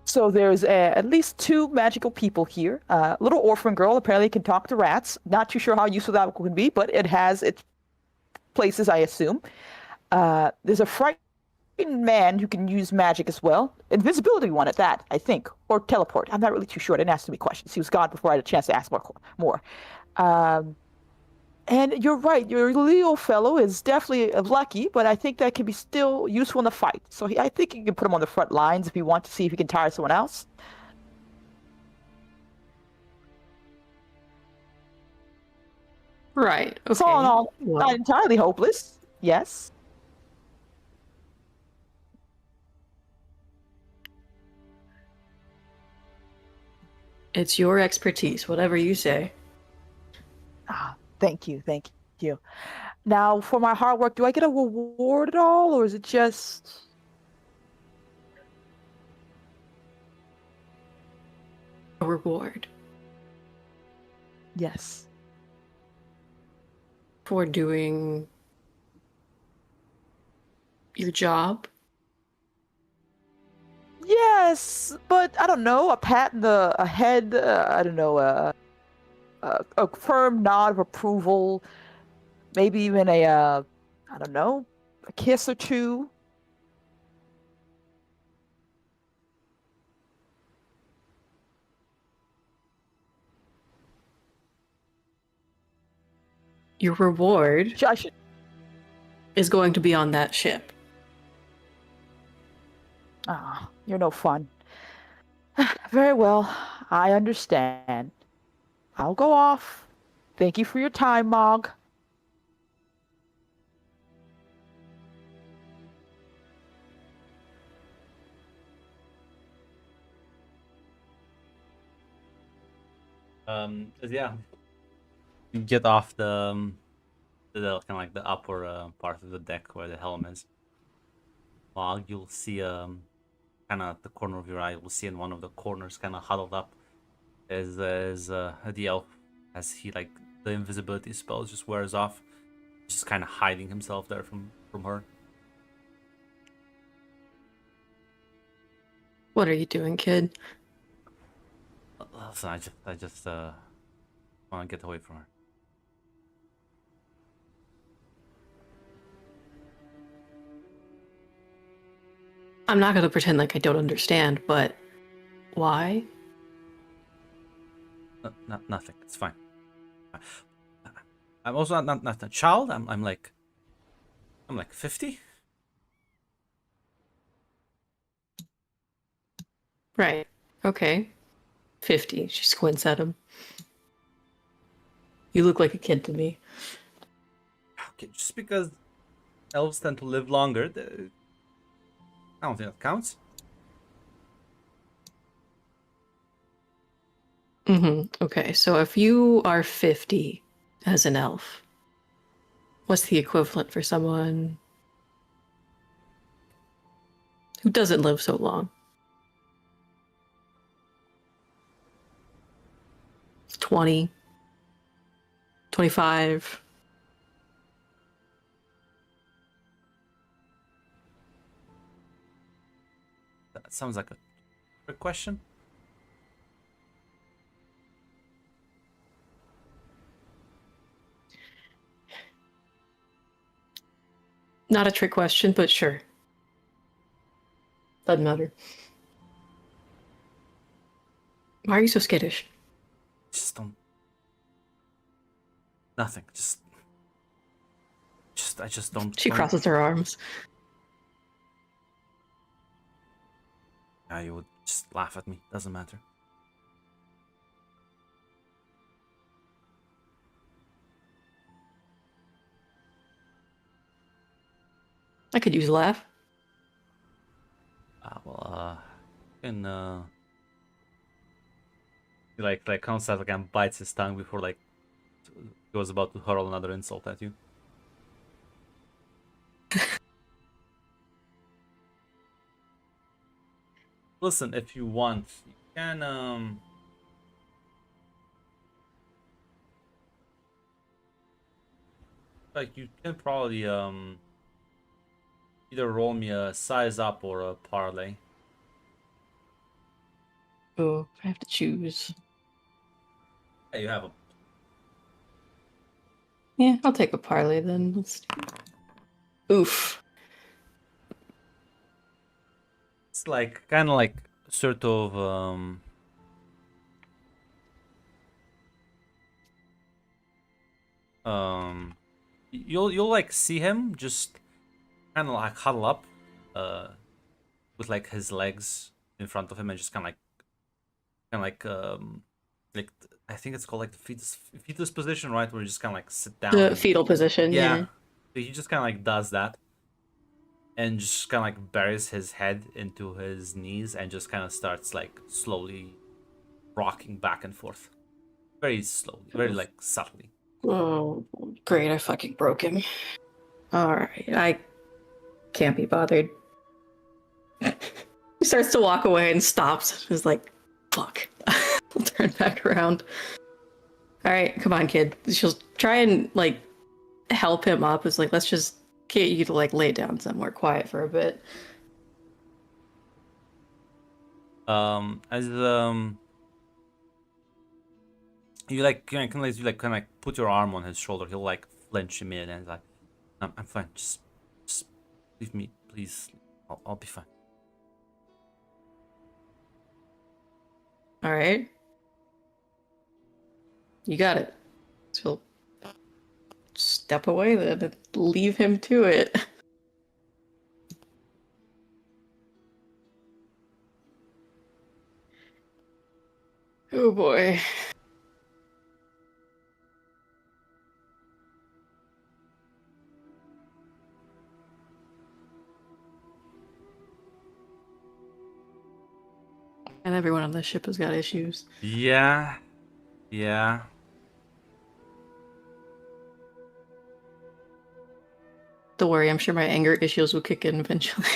So there's at least 2 magical people here. Little orphan girl apparently can talk to rats. Not too sure how useful that can be, but it has its places, I assume. There's a frightened man who can use magic as well. Invisibility one at that, I think. Or teleport. I'm not really too sure. I didn't ask too many questions. He was gone before I had a chance to ask more. And you're right. Your Leo fellow is definitely lucky, but I think that can be still useful in the fight. So I think you can put him on the front lines if you want to see if he can tire someone else. Right. Okay. So all in all, Well, not entirely hopeless. Yes. it's your expertise, whatever you say. Thank you. Now, for my hard work, do I get a reward at all, or is it just... A reward Yes. for doing your job. Yes, but I don't know, a pat in a head, I don't know, a firm nod of approval, maybe even I don't know, a kiss or 2. Your reward I should... is going to be on that ship. You're no fun. Very well, I understand. I'll go off. Thank you for your time, Mog. Yeah, you get off the kind of like the upper part of the deck where the helm is. Log, you'll see kind kind of at the corner of your eye, you'll see in one of the corners, kind of huddled up, is the elf, as he like the invisibility spell just wears off, just kind of hiding himself there from her. What are you doing, kid? Listen, I just want to get away from her. I'm not gonna pretend like I don't understand, but why? Nothing. It's fine. I'm also not a child. I'm like 50. Right. Okay. 50. She squints at him. You look like a kid to me. Okay, just because elves tend to live longer, I don't think that counts. Okay, so if you are 50 as an elf, what's the equivalent for someone who doesn't live so long? 20, 25. That sounds like a trick question. Not a trick question, but sure. Doesn't matter. Why are you so skittish? Just don't. Nothing. I just don't. She don't- crosses her arms. Yeah, you would just laugh at me. Doesn't matter. I could use a laugh. And he like comes out and bites his tongue before like he was about to hurl another insult at you. Listen, if you want, you can like you can probably either roll me a size up or a parlay. Oh, I have to choose. Yeah, you have a. Yeah, I'll take a parlay then. Oof. It's like kind of like sort of you'll like see him just kind of like huddle up with like his legs in front of him and just kind of like I think it's called like the fetus position, right, where you just kind of like sit down The and- fetal position, yeah. So he just kind of like does that and just kind of like buries his head into his knees and just kind of starts like slowly rocking back and forth, very slowly, very like subtly. Oh, great, I fucking broke him. Alright, I can't be bothered. He starts to walk away and stops. He's like, fuck. I'll turn back around. Alright, come on, kid. She'll try and, like, help him up. It's like, let's just get you to, like, lay down somewhere quiet for a bit. As you like kind of like put your arm on his shoulder, he'll like flinch a minute and he's like, I'm fine, just leave me, please. I'll be fine. Alright. You got it. So step away then and leave him to it. Oh boy. And everyone on this ship has got issues. Yeah. Don't worry, I'm sure my anger issues will kick in eventually.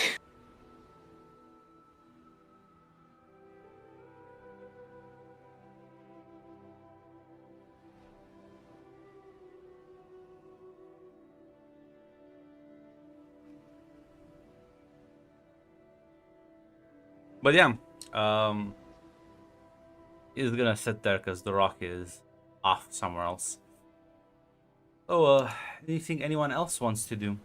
But yeah, um, he's gonna sit there because the rock is off somewhere else. Oh, anything anyone else wants to do?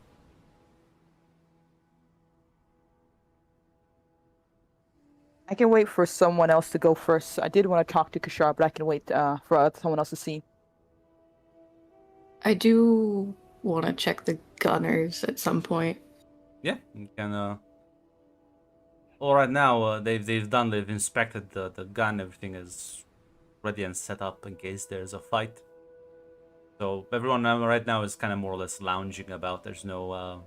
I can wait for someone else to go first. I did want to talk to Kashar, but I can wait for someone else to see. I do want to check the gunners at some point. Yeah, you can. Well, right now they've inspected the gun. Everything is ready and set up in case there's a fight. So everyone right now is kind of more or less lounging about. There's no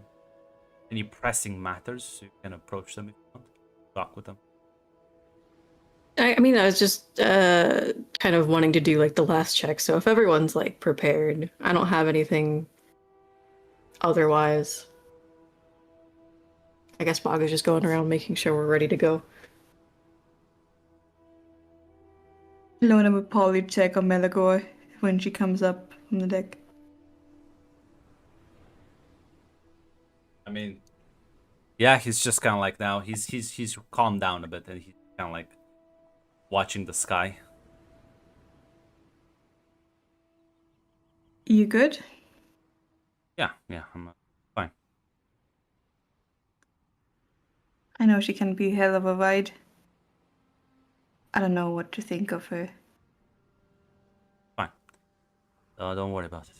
any pressing matters. So you can approach them if you want, talk with them. I mean, I was just kind of wanting to do like the last check. So if everyone's like prepared, I don't have anything otherwise. I guess Bog is just going around making sure we're ready to go. Lona would probably check on Melagor when she comes up from the deck. I mean, yeah, he's just kind of like now. He's calmed down a bit and he's kind of like watching the sky. You good? Yeah, I'm fine. I know she can be hell of a ride. I don't know what to think of her. Fine. Don't worry about it.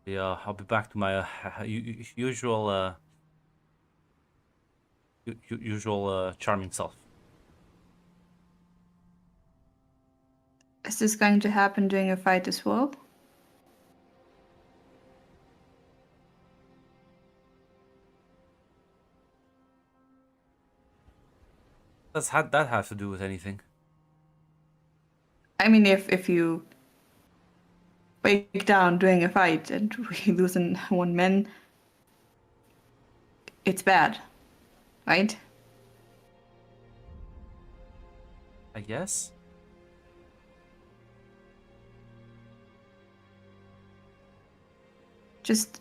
Yeah, I'll be back to my usual usual charming self. Is this going to happen during a fight as well? That have to do with anything? I mean, if you break down during a fight and we lose one man, it's bad, right? I guess. Just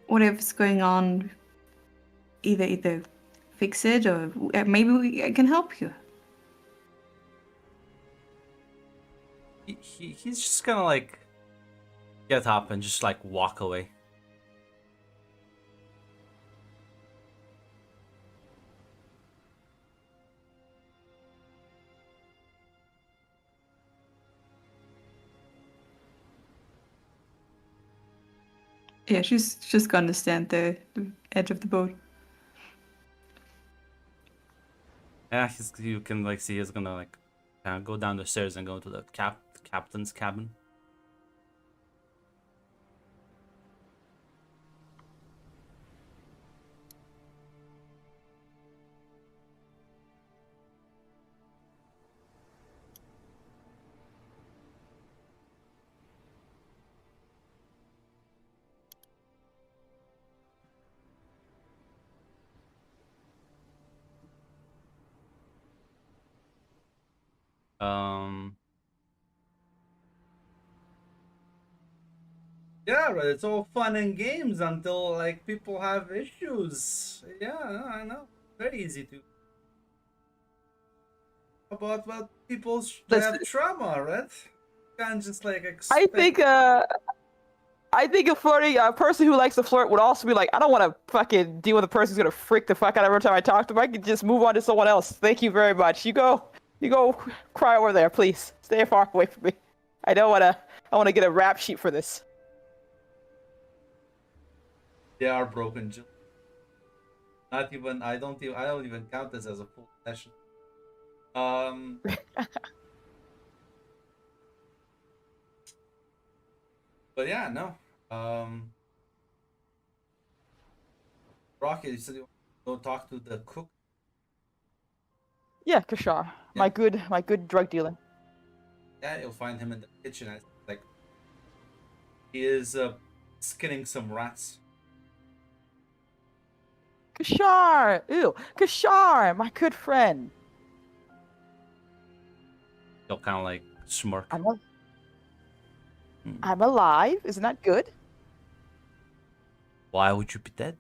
whatever's going on, either fix it or maybe I can help you. He's just gonna like get up and just like walk away. Yeah, she's just gonna stand there, the edge of the boat. Yeah, you can like see he's gonna like go down the stairs and go to the captain's cabin. Yeah, but it's all fun and games until like people have issues. Yeah, I know. Very easy to. About what people have trauma, right? You can't just like expect. I think a flirty person who likes to flirt would also be like, I don't want to fucking deal with a person who's gonna freak the fuck out every time I talk to them. I can just move on to someone else. Thank you very much. You go cry over there, please. Stay far away from me. I want to get a rap sheet for this. They are broken. Not even. I don't even count this as a full session. But yeah, no. Rocket, you said you want to go talk to the cook. Yeah, Kashar, my good drug dealer. Yeah, you'll find him in the kitchen. Like he is skinning some rats. Kashar, Kashar, my good friend. He'll kind of like smirk. I'm alive. Isn't that good? Why would you be dead?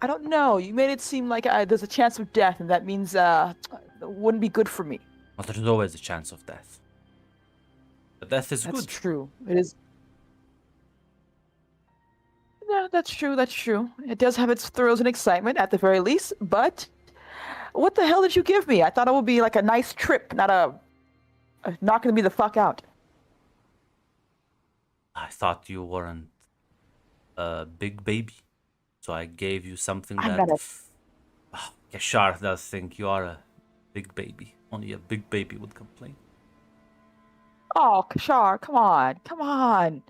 I don't know. You made it seem like there's a chance of death, and that means it wouldn't be good for me. But there's always a chance of death. But death is That's good. true. It is. No, that's true. That's true. It does have its thrills and excitement at the very least. But what the hell did you give me? I thought it would be like a nice trip, not a knocking me the fuck out. I thought you weren't a big baby, so I gave you something I'm that not Kashar does think you are a big baby. Only a big baby would complain. Oh, Kashar, come on, come on.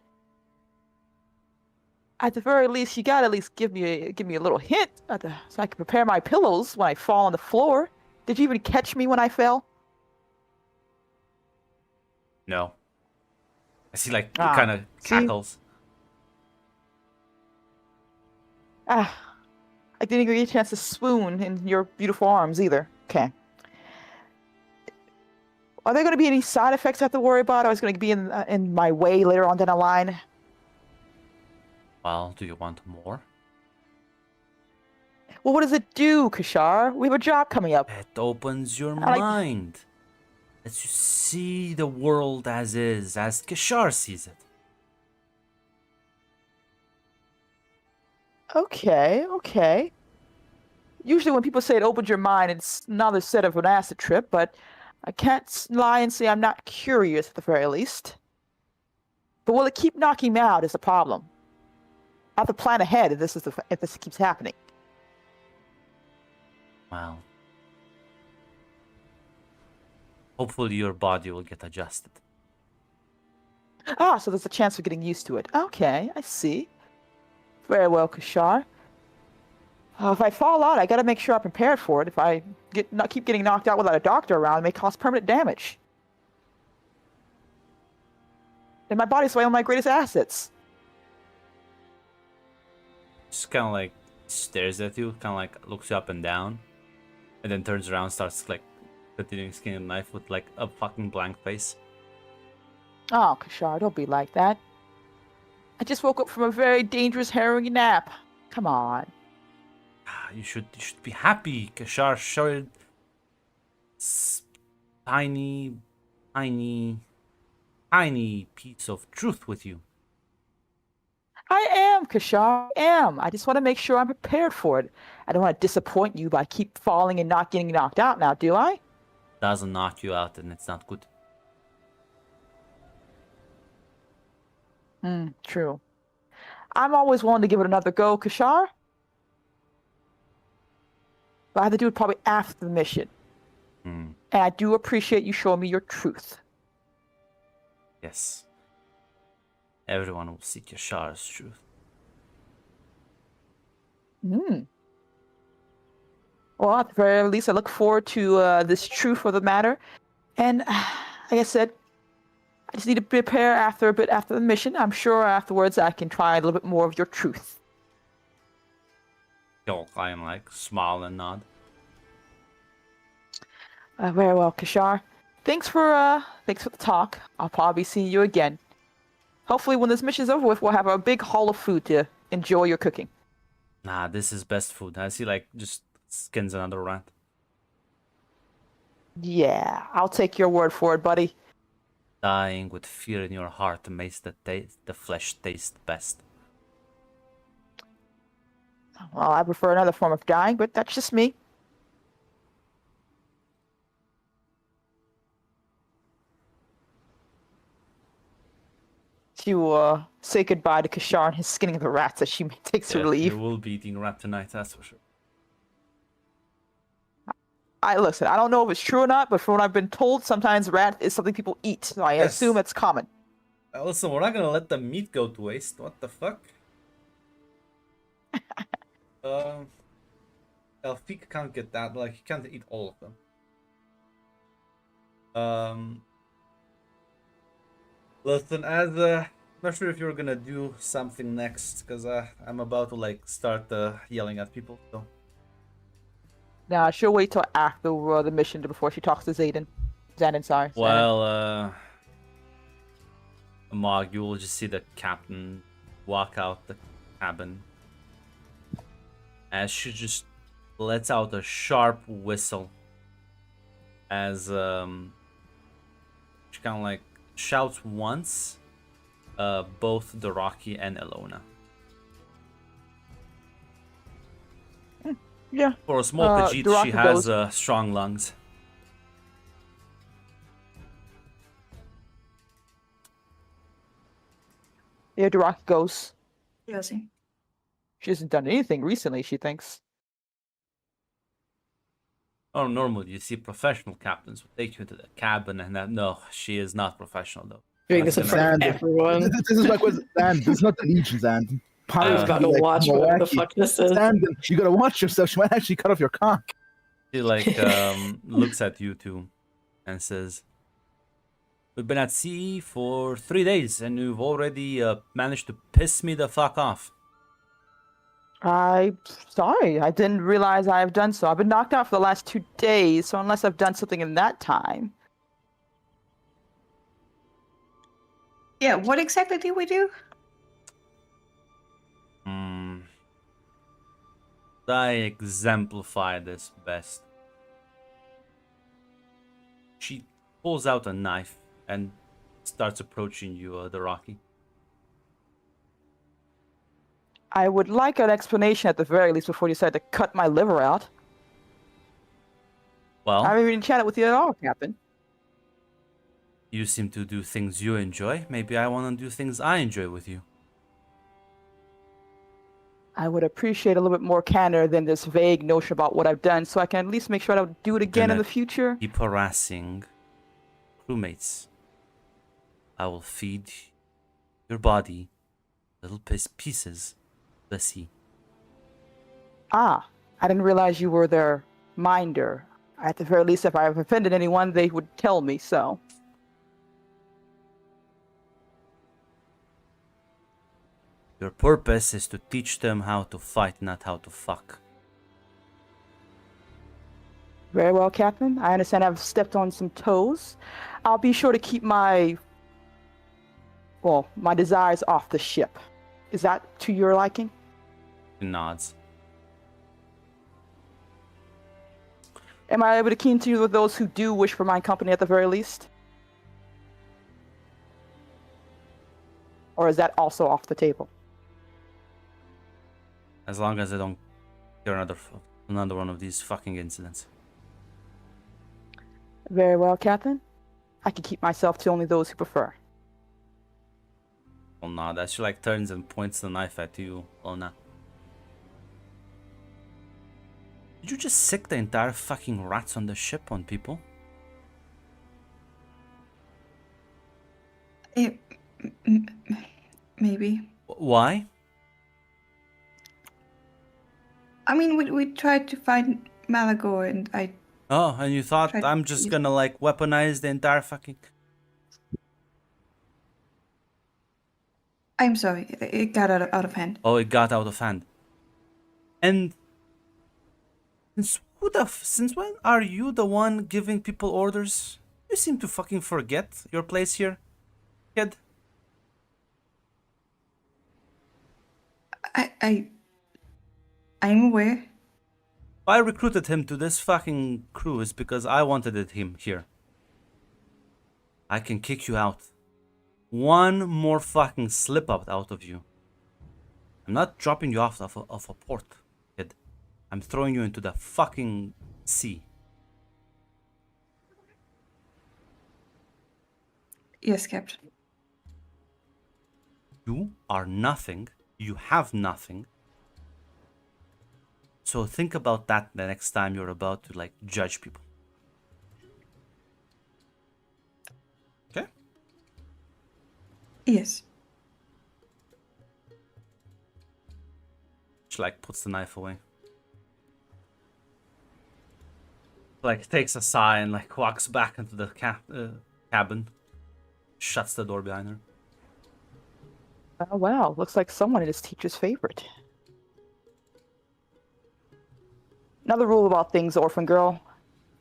At the very least, you gotta at least give me a little hint so I can prepare my pillows when I fall on the floor. Did you even catch me when I fell? No. I see, like, Ah, kind of see? cackles. Ah, I didn't even get a chance to swoon in your beautiful arms either. Okay. Are there going to be any side effects I have to worry about? Or is going to be in my way later on down the line? Well, do you want more? Well, what does it do, Kashar? We have a job coming up. It opens your I like- mind. Lets you see the world as is, as Kashar sees it. Okay, okay. Usually when people say it opens your mind, it's another set of an acid trip, but I can't lie and say I'm not curious at the very least. But will it keep knocking me out is the problem. I have to plan ahead if this keeps happening. Well, hopefully your body will get adjusted. Ah, so there's a chance of getting used to it. Okay, I see. Very well, Kashar. If I fall out, I gotta make sure I'm prepared for it. If I keep getting knocked out without a doctor around, it may cause permanent damage. And my body's one of my greatest assets. Just kind of like stares at you, kind of like looks you up and down, and then turns around, starts like continuing skinning the knife with like a fucking blank face. Oh, Kashar, don't be like that. I just woke up from a very dangerous, harrowing nap. Come on. You should be happy. Kashar shared tiny piece of truth with you. I am, Kashar. I am. I just want to make sure I'm prepared for it. I don't want to disappoint you by keep falling and not getting knocked out now, do I? Doesn't knock you out, and it's not good. True. I'm always willing to give it another go, Kashar. But I have to do it probably after the mission. Hmm. And I do appreciate you showing me your truth. Yes. Everyone will seek Kashar's truth. Well, at the very least, I look forward to this truth of the matter. And like I said, I just need to prepare a bit after the mission. I'm sure afterwards I can try a little bit more of your truth. He'll kind of like smile and nod. Very well, Kashar. Thanks for the talk. I'll probably see you again. Hopefully, when this mission's over with, we'll have a big haul of food to enjoy your cooking. Nah, this is best food. I see, like, just skins another rat. Yeah, I'll take your word for it, buddy. Dying with fear in your heart makes the flesh taste best. Well, I prefer another form of dying, but that's just me. To say goodbye to Kashar and his skinning of the rats as she takes her leave. You will be eating rat tonight, that's for sure. Listen, I don't know if it's true or not, but from what I've been told, sometimes rat is something people eat, so I Yes. assume it's common. Listen, we're not gonna let the meat go to waste. What the fuck? Elfik can't get that. Like, he can't eat all of them. Listen, not sure if you're gonna do something next, because I'm about to like start yelling at people. So Nah, she'll wait till after the mission before she talks to Zayden. Xanon, sorry. Xanon. well, Mog, you will just see the captain walk out the cabin, as she just lets out a sharp whistle as she kind of like shouts once, both Doraki and Elona. Yeah. For a small Khajiit, she Doraki has goes. strong lungs. Yeah, Doraki goes. Yes. She hasn't done anything recently, she thinks. Oh, normally you see professional captains who take you into the cabin and that. No, she is not professional though. Doing That's this in gonna- front of Xander. everyone. This is my question, Xander. This is not the Legion, Xander. I Potter's was Uh, about gonna to be like, watch whatever the wacky. fuck this is. Xander, you gotta watch yourself. She might actually cut off your cock. She like looks at you two and says, "We've been at sea for 3 days and you've already managed to piss me the fuck off." I'm sorry, I didn't realize I've done so. I've been knocked out for the last 2 days, so unless I've done something in that time. Yeah, what exactly did we do? I exemplify this best. She pulls out a knife and starts approaching you, Doraki. I would like an explanation at the very least before you decide to cut my liver out. Well, I haven't even chatted with you at all, Captain. you seem to do things you enjoy. Maybe I want to do things I enjoy with you. I would appreciate a little bit more candor than this vague notion about what I've done, so I can at least make sure I don't do it again in Gonna the future. Keep harassing crewmates. I will feed your body little pieces of the sea. Ah, I didn't realize you were their minder. At the very least, if I have offended anyone, they would tell me so. Your purpose is to teach them how to fight, not how to fuck. Very well, Captain. I understand I've stepped on some toes. I'll be sure to keep my desires off the ship. Is that to your liking? He nods. Am I able to continue with those who do wish for my company at the very least? Or is that also off the table? As long as I don't hear another one of these fucking incidents. Very well, Captain. I can keep myself to only those who prefer. Well, no, that she like turns and points the knife at you, Lona. Did you just sick the entire fucking rats on the ship on people? Maybe. Why? I mean, we tried to find Malagor, and I. Oh, and you thought Tried I'm to just use- gonna like weaponize the entire fucking... I'm sorry, it got out of hand. Oh, it got out of hand. And since when are you the one giving people orders? You seem to fucking forget your place here, kid. I'm aware. I recruited him to this fucking cruise because I wanted him here. I can kick you out. One more fucking slip up out of you. I'm not dropping you off of a port, kid. I'm throwing you into the fucking sea. Yes, Captain. You are nothing. You have nothing. So think about that the next time you're about to like judge people. Okay? Yes. She like puts the knife away. Like takes a sigh and like walks back into the cabin. Shuts the door behind her. Oh, wow. Looks like someone is teacher's favorite. Another rule about things, orphan girl.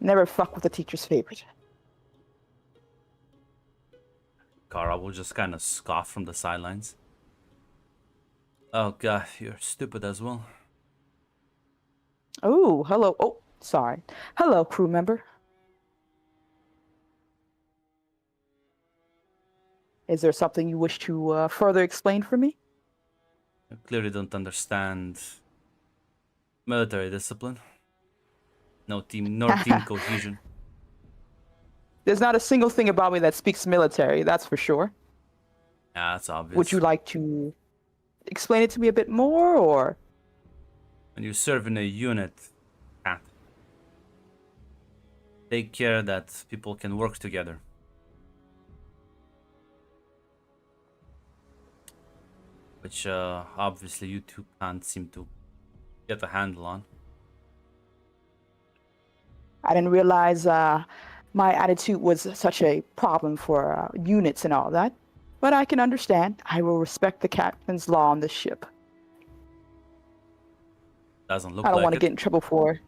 Never fuck with a teacher's favorite. Kara will just kind of scoff from the sidelines. Oh god, you're stupid as well. Oh, hello. Oh, sorry. Hello, crew member. Is there something you wish to further explain for me? You clearly don't understand military discipline. No team, nor team cohesion. There's not a single thing about me that speaks military, that's for sure. Yeah, that's obvious. Would you like to explain it to me a bit more, or? When you serve in a unit, Cat, take care that people can work together. Which obviously you two can't seem to get a handle on. I didn't realize my attitude was such a problem for units and all that. But I can understand. I will respect the captain's law on this ship. Doesn't look I don't like want to it. get in trouble for it.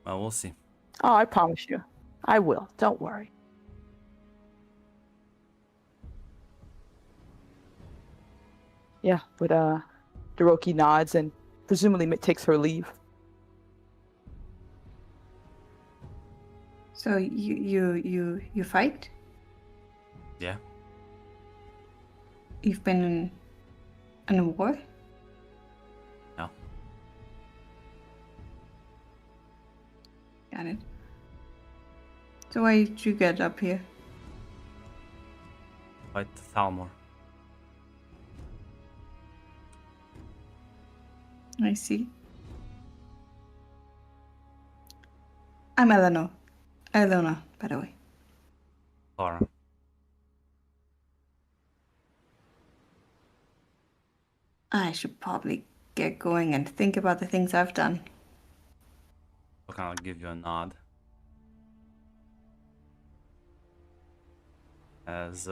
Well, we'll see. Oh, I promise you. I will. Don't worry. Yeah, but Hiroki nods and presumably takes her leave. So you fight? Yeah. You've been in a war? No. Got it. So why did you get up here? Fight Thalmor. I see. I'm Eleanor. Eleanor, by the way. Clara. I should probably get going and think about the things I've done. I'll kind of give you a nod. As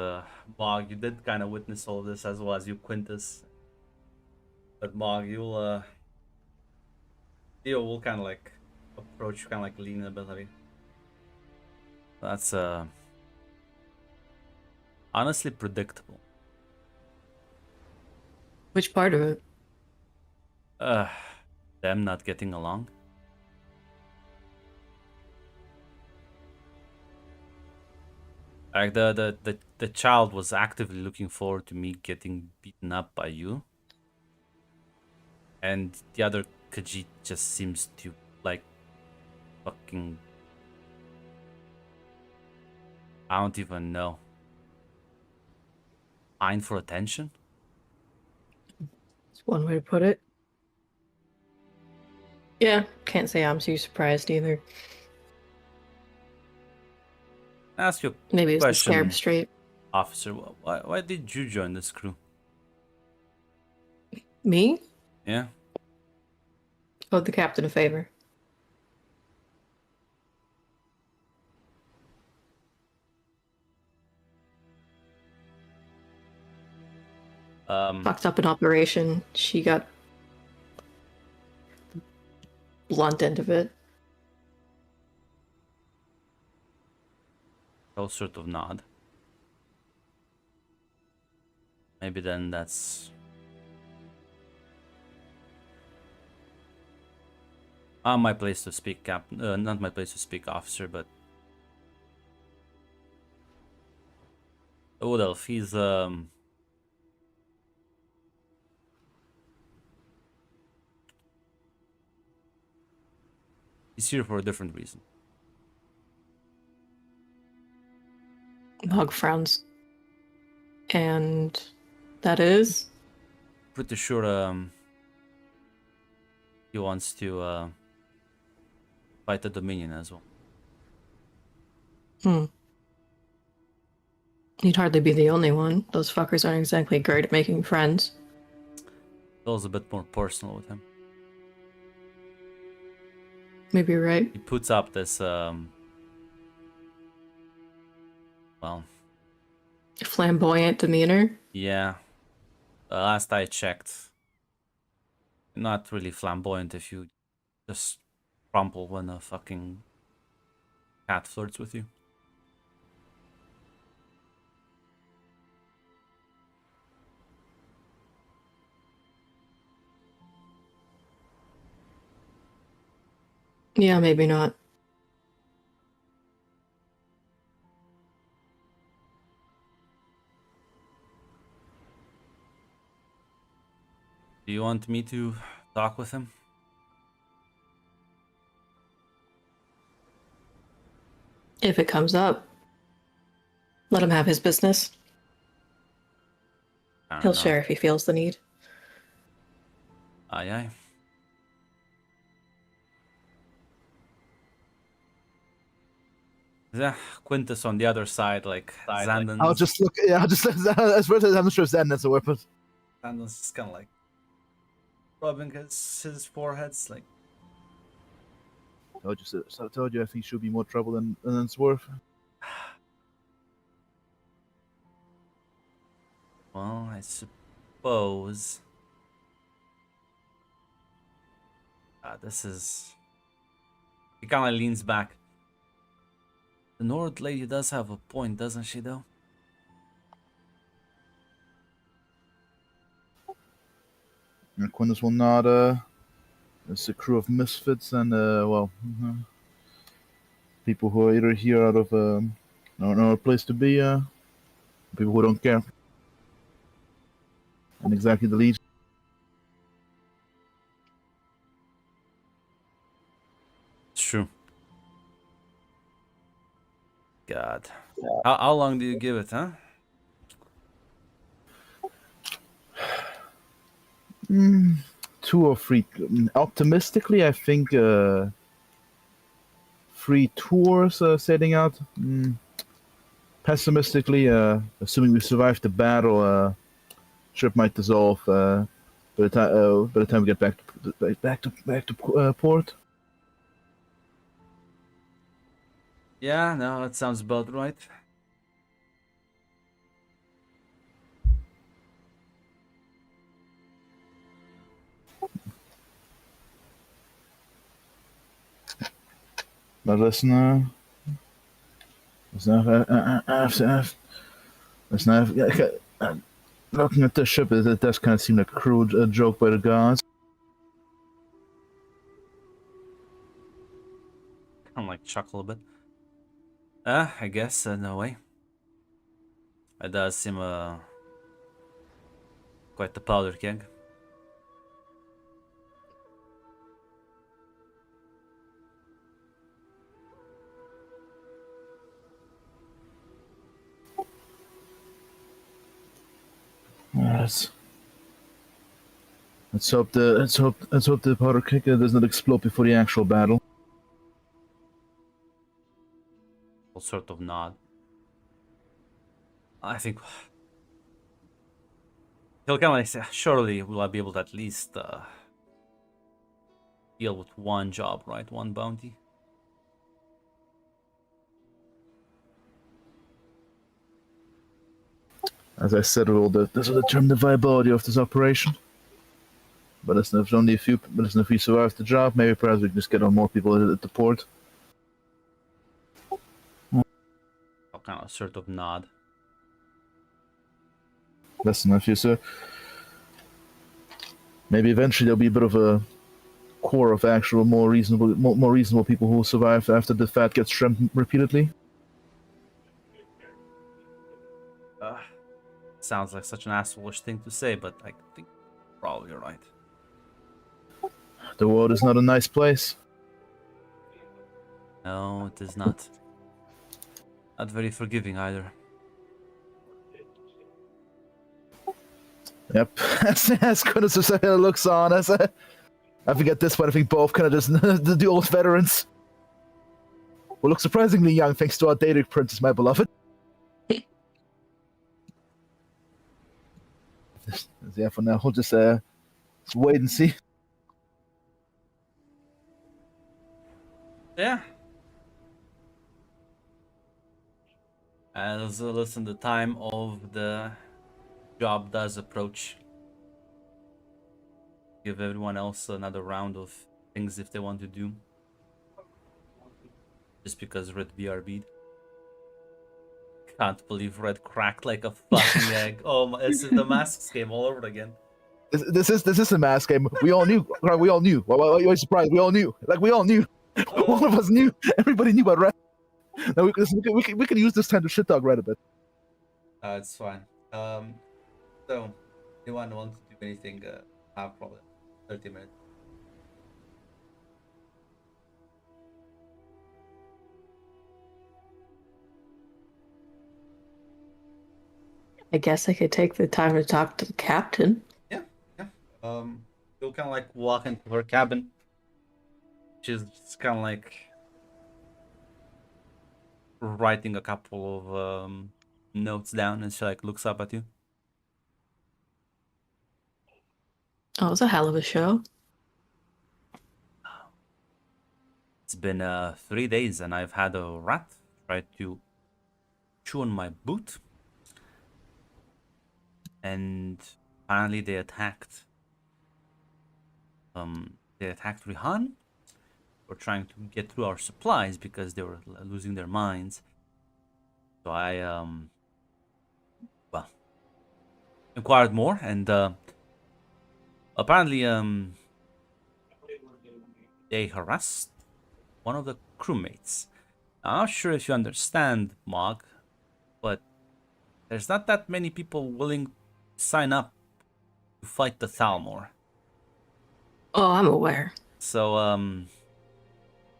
Mog, you did kind of witness all this, as well as you, Quintus. But Mog, you'll Theo will kind of like approach, kind of like lean a bit heavy. That's honestly predictable. Which part of it? Them not getting along. Like the child was actively looking forward to me getting beaten up by you. And the other Khajiit just seems to like fucking, I don't even know. Pine for attention? It's one way to put it. Yeah, can't say I'm too surprised either. Ask you a Maybe it's the question, scarab straight. officer. Why did you join this crew? Me? Yeah? Owed the captain a favor. Fucked up an operation. She got blunt end of it. I'll sort of nod. Maybe then that's... my place to speak, Captain. Not my place to speak, officer, but... Odolf, he's, he's here for a different reason. Hug frowns. And that is? Pretty sure, he wants to, fight the Dominion as well. He'd hardly be the only one. Those fuckers aren't exactly great at making friends. Feels a bit more personal with him. Maybe you're right. He puts up this, well... Flamboyant demeanor. Yeah. Last I checked, not really flamboyant if you just crumple when a fucking cat flirts with you. Yeah, maybe not. Do you want me to talk with him? If it comes up, let him have his business. I don't He'll know. share if he feels the need. Aye, aye. Yeah, Quintus on the other side, like Zandon's. I'll just look. Yeah, I'll just. As far as I'm not sure Zen has a weapon. Zandon's is kind of like rubbing his foreheads, like. I told you I think she'll be more trouble than it's worth. Well, I suppose. This is. He kind of leans back. The Nord lady does have a point, doesn't she, though? And Quintus will nod. It's a crew of misfits and people who are either here out of no place to be, people who don't care. And exactly the Legion. It's true. God. How long do you give it, huh? Mm, 2 or 3. Optimistically, I think 3 tours setting out. Pessimistically, assuming we survive the battle, ship might dissolve by the time we get back to port. Yeah, no, that sounds about right. But listen, looking at the ship, it does kind of seem like a crude joke by the gods. Kind of like chuckle a bit. I guess, no way. It does seem quite the powder keg. Yes. Let's hope the powder keg does not explode before the actual battle. Sort of nod. I think he'll kind of like say, surely will I be able to at least deal with one job, right? One bounty. As I said, this will determine the viability of this operation. But listen, if only a few. But listen, if we survive the job, maybe perhaps we can just get on more people at the port. I'll kind of sort of nod. Listen, if you sir, maybe eventually there'll be a bit of a core of actual more reasonable people who will survive after the fat gets shrimp repeatedly. Sounds like such an assholeish thing to say, but I think probably you're right. The world is not a nice place. No, it is not. Not very forgiving either. Yep. As good as society looks on, I forget this one. I think both kind of just the old veterans. Who look surprisingly young thanks to our dated princess, my beloved. Yeah, for now, we'll just wait and see. Yeah. As listen, the time of the job does approach. Give everyone else another round of things if they want to do. Just because Red BRB'd. Can't believe Red cracked like a fucking egg. Oh my, this is the masks game all over again. This is a mask game. We all knew. We all knew. Why are you surprised? We all knew. Like we all knew. All of us knew. Everybody knew about Red. Now we can use this time to shit dog Red a bit. It's fine. So, anyone want to do anything? Have probably 30 minutes. I guess I could take the time to talk to the captain. Yeah. You'll kind of like walk into her cabin. She's just kind of like writing a couple of notes down, and she like looks up at you. Oh, it was a hell of a show. It's been 3 days, and I've had a rat try to chew on my boot, and apparently they attacked. They attacked Rihan. Were trying to get through our supplies because they were losing their minds. So I well, inquired more, and apparently they harassed one of the crewmates. I'm not sure if you understand, Mog, but there's not that many people willing to sign up to fight the Thalmor. Oh, I'm aware. So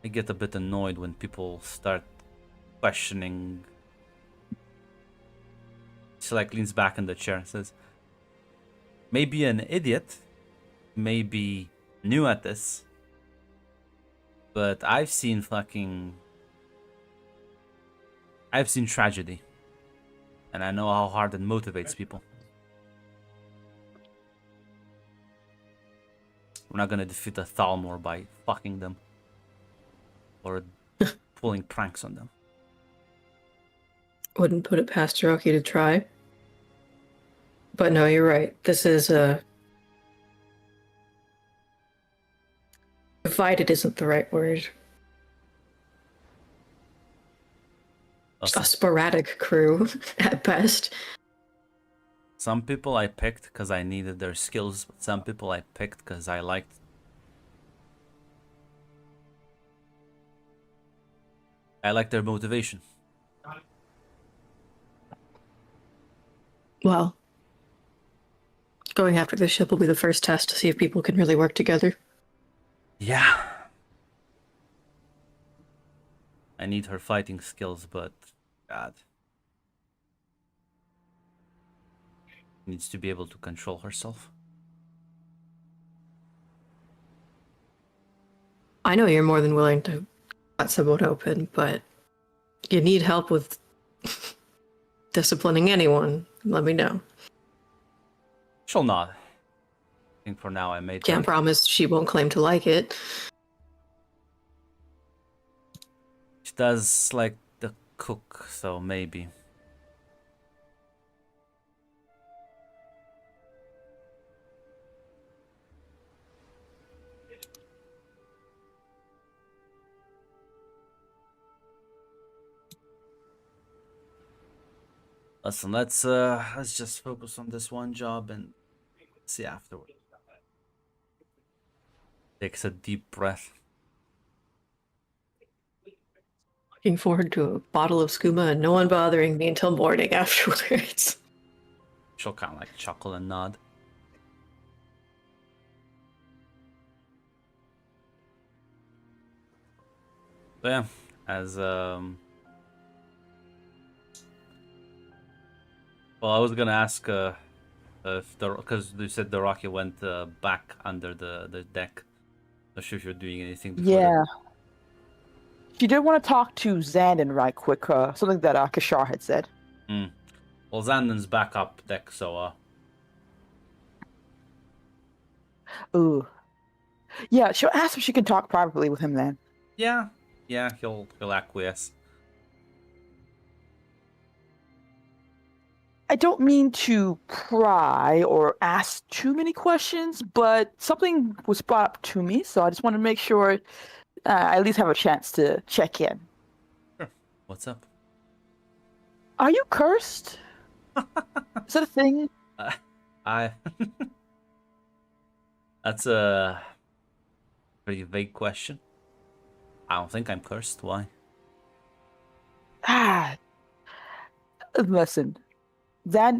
I get a bit annoyed when people start questioning. She like leans back in the chair and says, maybe an idiot, maybe new at this, but I've seen tragedy, and I know how hard it motivates people. We're not gonna defeat the Thalmor by fucking them or pulling pranks on them. Wouldn't put it past Hiroki to try. But no, you're right. This is divided isn't the right word. A sporadic crew at best. Some people I picked because I needed their skills, but some people I picked because I liked. I like their motivation. Well, going after the ship will be the first test to see if people can really work together. Yeah. I need her fighting skills, but God. Needs to be able to control herself. I know you're more than willing to cut someone open, but you need help with disciplining anyone, let me know. She'll not. I think for now I made Can't promise she won't claim to like it. She does like the cook, so maybe. Listen, let's just focus on this one job and see afterward. Takes a deep breath. Looking forward to a bottle of skooma and no one bothering me until morning afterwards. She'll kind of like chuckle and nod. But yeah, as well, I was gonna ask if because you said the rocket went back under the deck. Not sure if you're doing anything. Before Yeah. She did want to talk to Xandon right quick, something that Kishar had said. Well, Xandon's back up deck, so Ooh. Yeah, she'll ask if she can talk privately with him then. yeah, he'll acquiesce. I don't mean to pry or ask too many questions, but something was brought up to me, so I just want to make sure I at least have a chance to check in. Sure. What's up? Are you cursed? Is that a thing? I. That's a pretty vague question. I don't think I'm cursed. Why? Ah, listen, that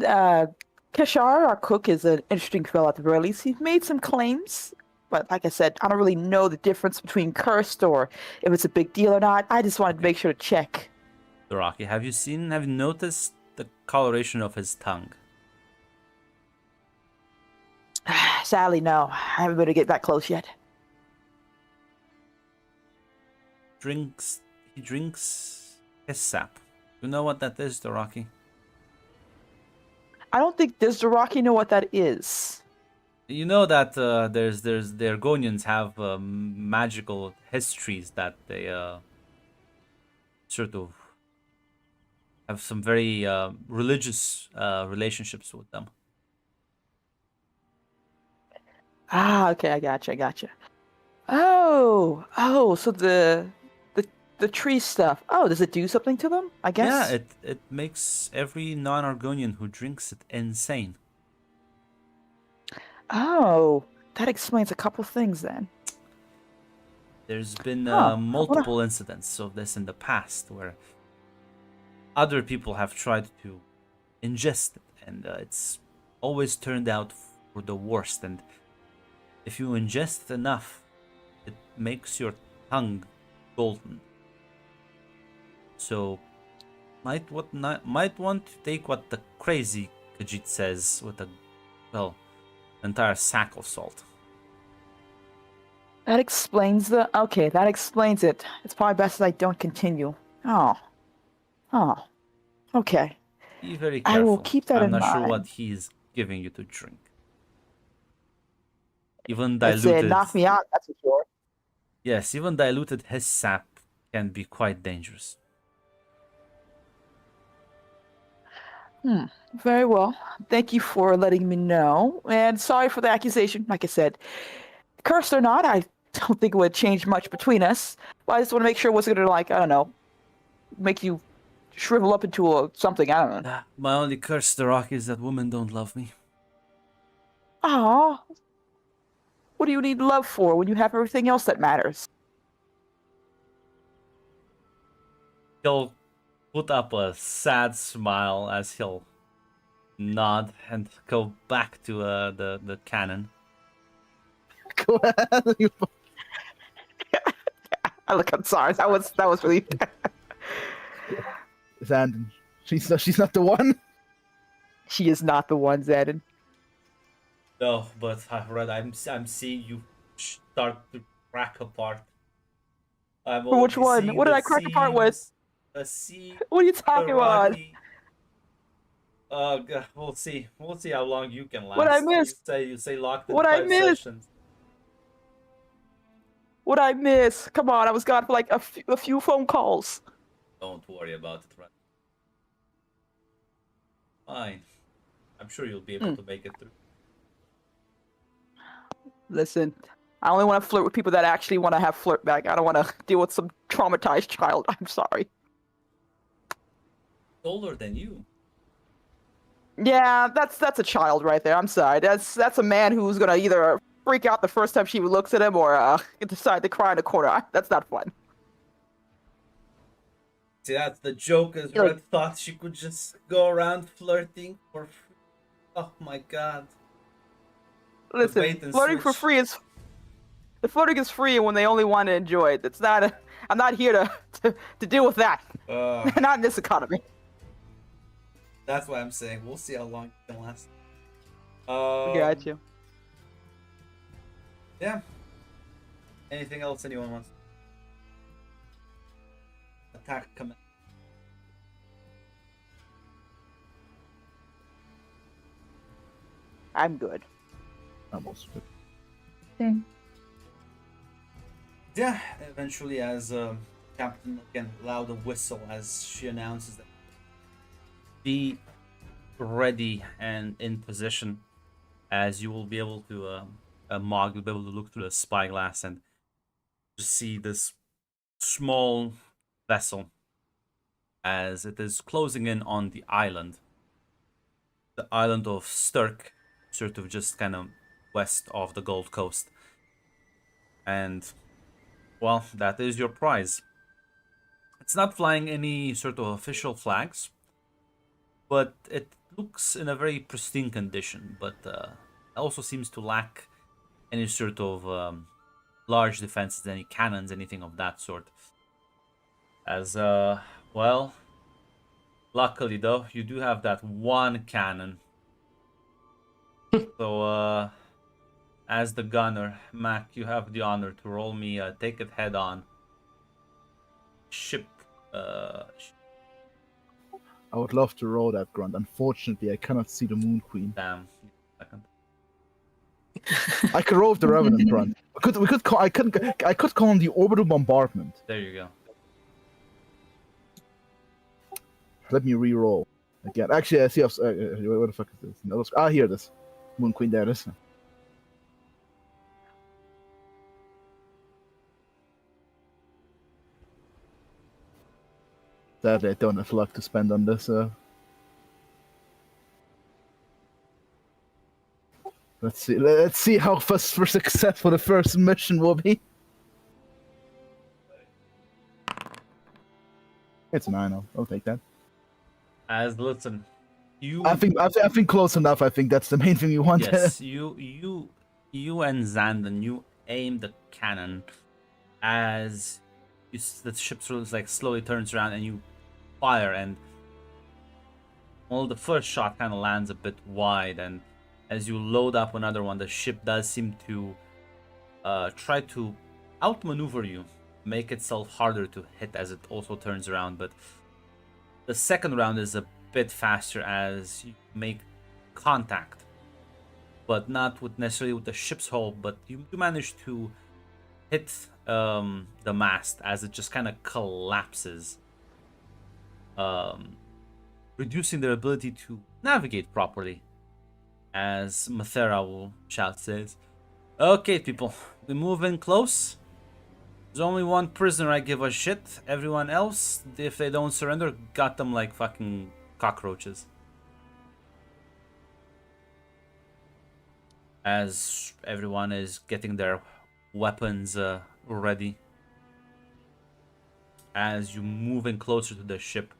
Kishar, our cook, is an interesting fellow at the very least. He's made some claims, but like I said, I don't really know the difference between cursed or if it's a big deal or not. I just wanted to make sure to check. Doraki, have you noticed the coloration of his tongue? Sadly, no. I haven't been able to get that close yet. He drinks his sap. You know what that is, Doraki? I don't think does Doraki know what that is. You know that the Argonians have magical histories that they sort of have some very religious relationships with them. Ah, okay, I gotcha. Oh, so the tree stuff. Oh, does it do something to them? I guess. Yeah, it makes every non-Argonian who drinks it insane. Oh, that explains a couple things then. There's been Huh, multiple incidents of this in the past where other people have tried to ingest it, and it's always turned out for the worst. And if you ingest enough, it makes your tongue golden. So, might want to take what the crazy Khajiit says with entire sack of salt. That explains that explains it. It's probably best that I don't continue. Oh. Okay. Be very I careful. will keep that I'm in not sure mind. what he's giving you to drink. Even It's diluted. knocked me out, that's for sure. Yes, even diluted his sap can be quite dangerous. Very well. Thank you for letting me know. And sorry for the accusation. Like I said, cursed or not, I don't think it would change much between us. But I just want to make sure it wasn't going to, I don't know, make you shrivel up into something. I don't know. My only curse, the rock, is that women don't love me. Aw. What do you need love for when you have everything else that matters? He'll put up a sad smile as he'll nod and go back to the cannon. Go ahead. I'm sorry. That was really. Zandon. She's not the one. She is not the one, Zedin. No, but I'm seeing you start to crack apart. Which one? What did I crack apart with? A sea. What are you talking about? Rocky. We'll see. We'll see how long you can last. What I missed? You say locked in What I 5 missed? sessions. What I miss? Come on, I was gone for like a few phone calls. Don't worry about it, right? Fine. I'm sure you'll be able to make it through. Listen, I only want to flirt with people that actually want to have flirt back. I don't want to deal with some traumatized child. I'm sorry. Older than you. Yeah, that's a child right there. I'm sorry. That's a man who's gonna either freak out the first time she looks at him or decide to cry in a corner. That's not fun. See, that's the joke. Is Red thought she could just go around flirting for free. Oh my god. Listen, bait and flirting for switch. free is the flirting is free when they only want to enjoy it. It's not. I'm not here to deal with that. Not in this economy. That's why I'm saying we'll see how long it can last. Got you. Yeah. Anything else anyone wants? Attack command. I'm good. Almost. Same. Yeah, eventually as Captain again loud a whistle as she announces that be ready and in position, as you will be able to Mog will be able to look through the spyglass and just see this small vessel as it is closing in on the island of Sturk, sort of just kind of west of the Gold Coast. And Well, that is your prize. It's not flying any sort of official flags, but it looks in a very pristine condition, but also seems to lack any sort of large defenses, any cannons, anything of that sort. As, well, luckily though, you do have that one cannon. So, as the gunner, Mac, you have the honor to roll me, take it head on. Ship, I would love to roll that, Grunt. Unfortunately, I cannot see the Moon Queen. damn. Second. I could roll with the Revenant, Grunt. I could call on the orbital bombardment. There you go. Let me re-roll again. Actually, I see. What the fuck is this? No, here it is. Moon Queen. There it is. Sadly, I don't have luck to spend on this. Let's see. Let's see how successful the first mission will be. It's 9. I'll take that. As listen, you. I think close enough. I think that's the main thing you want. Yes, you and Zandon, you aim the cannon as the ship sort of like slowly turns around and you fire, and well, the first shot kind of lands a bit wide, and as you load up another one, the ship does seem to try to outmaneuver you, make itself harder to hit as it also turns around. But the second round is a bit faster as you make contact, but not with necessarily with the ship's hull, but you manage to hit the mast as it just kind of collapses, reducing their ability to navigate properly. As Mathera will shout, says, "Okay, people, we move in close. There's only one prisoner I give a shit. Everyone else, if they don't surrender, got them like fucking cockroaches." As everyone is getting their weapons ready. As you move in closer to the ship,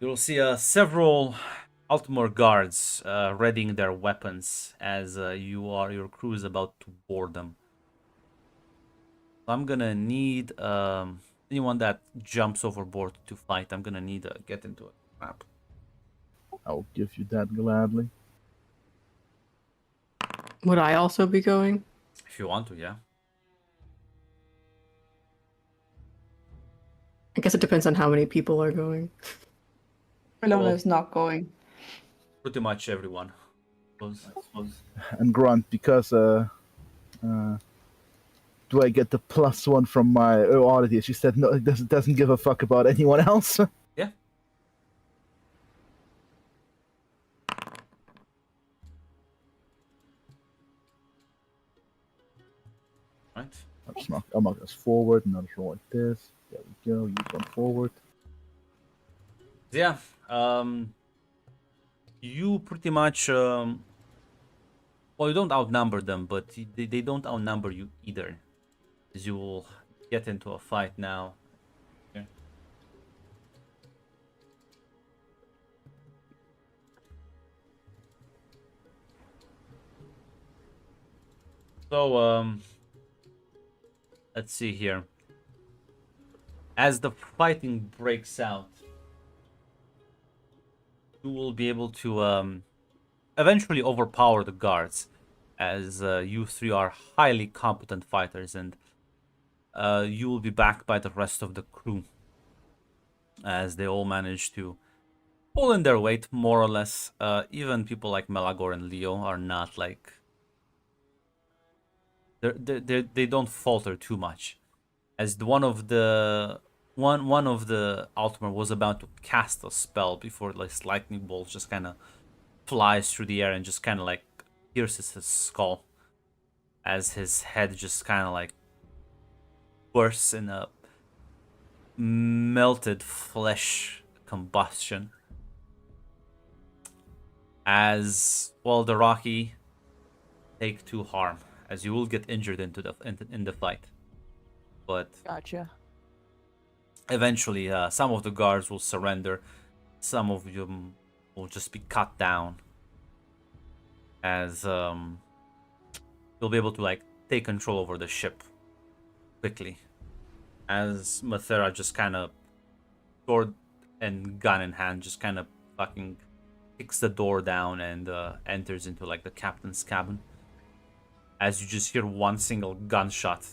you'll see several Altmore guards readying their weapons as your crew is about to board them. I'm gonna need anyone that jumps overboard to fight. I'm gonna need to get into a map. I'll give you that gladly. Would I also be going? If you want to, yeah. I guess it depends on how many people are going. Ilona is not going. Pretty much everyone. I suppose. And Grunt, because do I get the +1 from my oddity? She said no, it doesn't give a fuck about anyone else. Yeah. Right. I'll mark this forward, and I'll just roll like this. There we go. Use one forward. Yeah. You pretty much well, you don't outnumber them, but they don't outnumber you either, as you will get into a fight now. Okay. So let's see here. As the fighting breaks out, you will be able to eventually overpower the guards, as you three are highly competent fighters, and you will be backed by the rest of the crew, as they all manage to pull in their weight more or less. Even people like Melagor and Leo are not like they don't falter too much, as one of the Altmer was about to cast a spell before this lightning bolt just kind of flies through the air and just kind of like pierces his skull, as his head just kind of like bursts in a melted flesh combustion. As well, the Rocky take 2 harm, as you will get injured in the fight. but Gotcha. eventually some of the guards will surrender. Some of them will just be cut down, as you'll be able to like take control over the ship quickly, as Mathera just kind of sword and gun in hand just kind of fucking kicks the door down and enters into like the captain's cabin, as you just hear one single gunshot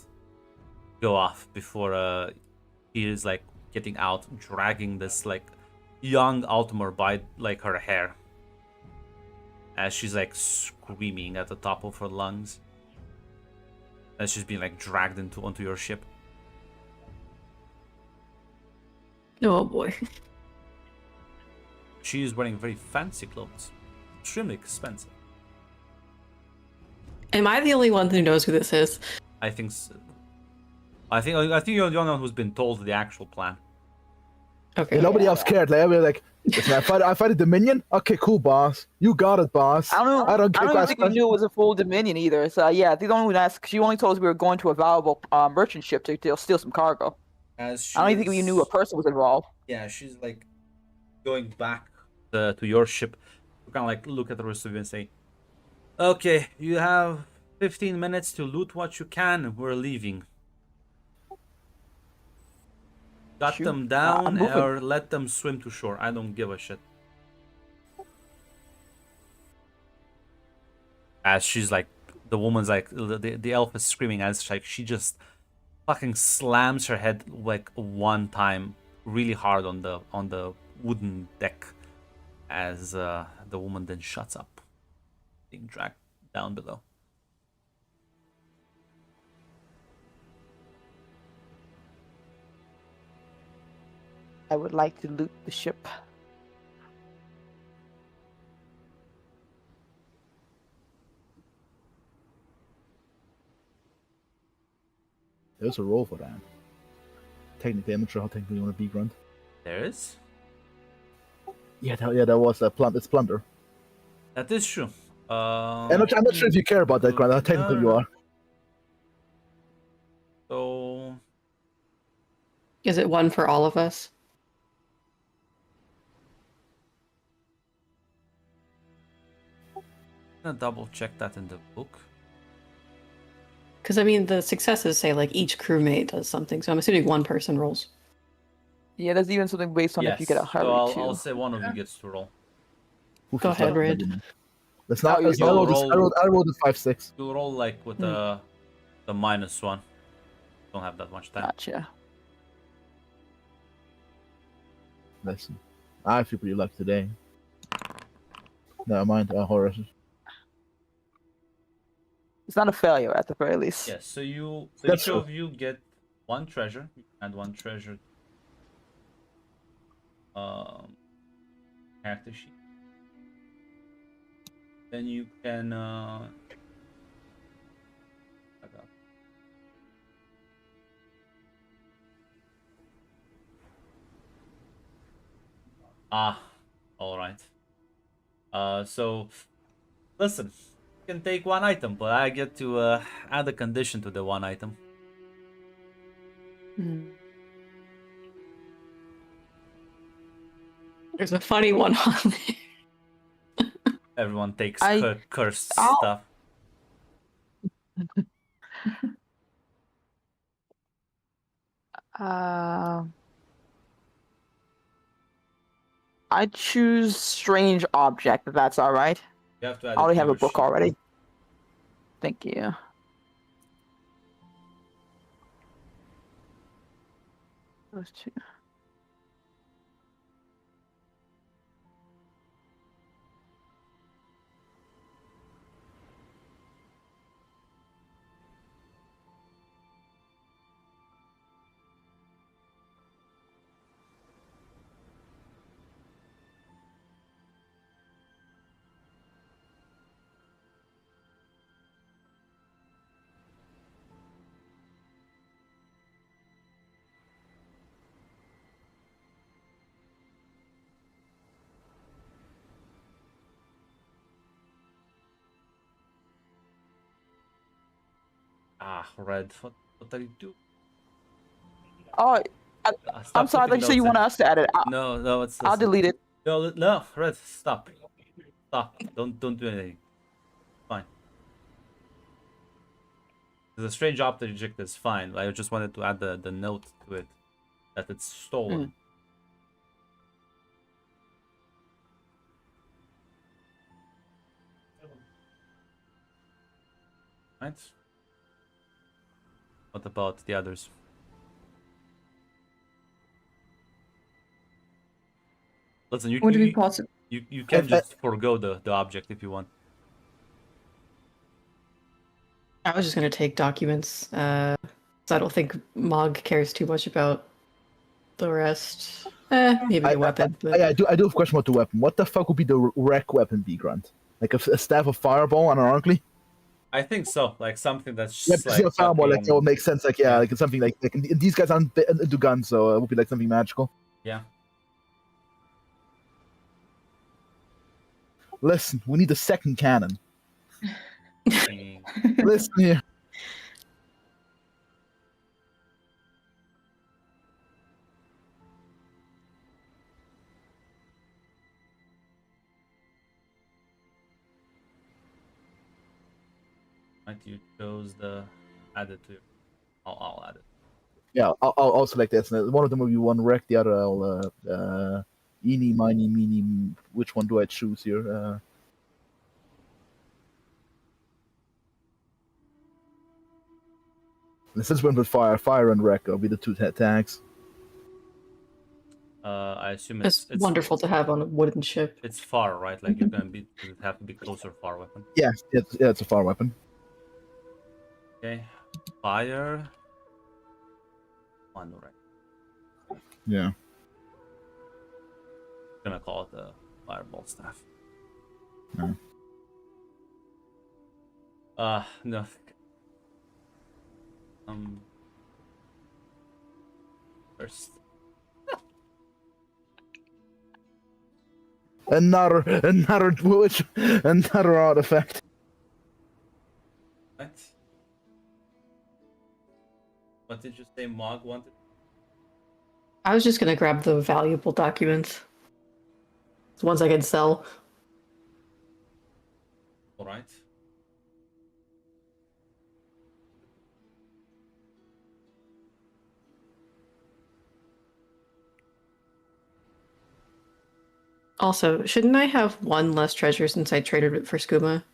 go off before he is like getting out, dragging this like young Altamar by like her hair, as she's like screaming at the top of her lungs, as she's being like dragged onto your ship. Oh boy. She is wearing very fancy clothes, extremely expensive. Am I the only one who knows who this is? I think so. I think you're the only one who's been told the actual plan. Okay. Yeah, nobody else cared. Like, I was like, listen, I fight a Dominion. Okay, cool, boss. You got it, boss. I don't know. I don't care. I don't think we knew it was a full Dominion either. So yeah, the only one asked. She only told us we were going to a valuable merchant ship to steal some cargo. As I don't even think we knew a person was involved. Yeah, she's like going back to your ship. We kind of like look at the rest of you and say, "Okay, you have 15 minutes to loot what you can. We're leaving. Got Shoot. them I'm down moving. or let them swim to shore. I don't give a shit." As she's like, the woman's like, the elf is screaming as like she just fucking slams her head like one time really hard on the wooden deck, as the woman then shuts up, being dragged down below. I would like to loot the ship. There's a roll for that. Technically, I'm not sure how technically you want to be grunt. There is. Yeah, that was a it's plunder. That is true. I'm not sure if you care about that, Grant. How technical you are. So Is it one for all of us? I'm gonna double check that in the book. Because I mean, the successes say like each crewmate does something, so I'm assuming one person rolls. Yeah, there's even something based on if you get a hurry so too. I'll say one of you gets to roll. Go ahead, Red. Let's not. Oh, Let's you not roll. I rolled a 5-6. You'll roll like with the -1. Don't have that much time. Gotcha. Listen, I feel pretty lucky today. Never mind, Horace. It's not a failure at the very least. Yes, so That's each true. of you get one treasure. You can add one treasure. Character sheet. Then you can back up. All right. So listen, you can take one item, but I get to add a condition to the one item. There's a funny one on there. Everyone takes I- cursed I'll- stuff. I choose strange object, if that's all right. You have to add I already it to have a your book sheet. already. Thank you. Those two. Red. What are you doing? Oh, I, Stop I'm sorry. I putting thought you said you notes in. want us to edit. No, no, it's I'll delete it. no, Red, stop. Stop. Don't do anything. Fine. The strange object is fine. I just wanted to add the note to it that it's stolen. Right? What about the others? Listen, Would it be possible? you can If- just forgo the object if you want. I was just gonna take documents. 'Cause I don't think Mog cares too much about the rest. Maybe the weapon. But I do have a question about the weapon. What the fuck would be the wreck weapon be, Grant? Like a staff of fireball unironically? I think so. Like something that's Yeah, just because like fireball, like, fucking- that would make sense. Like, yeah, Yeah. like it's something like and these guys aren't into guns, so it would be like something magical. yeah. Listen, we need a second cannon. Fucking- Listen here. Right, you chose the add it to. I'll add it. Yeah, I'll select this. One of them will be one wreck, the other I'll eeny, miny, meeny. Which one do I choose here? Since we're with fire and wreck, will be the two tags. I assume it's wonderful to have on a wooden ship. It's far, right? Like you're gonna be does it have to be closer far weapon. Yeah, it's a fire weapon. Okay. Fire. One right. Yeah. Gonna call it the fireball staff. No. No. First. Another artifact. What? What did you say Mog wanted? I was just gonna grab the valuable documents. The ones I can sell. Alright. Also, shouldn't I have one less treasure since I traded it for skooma?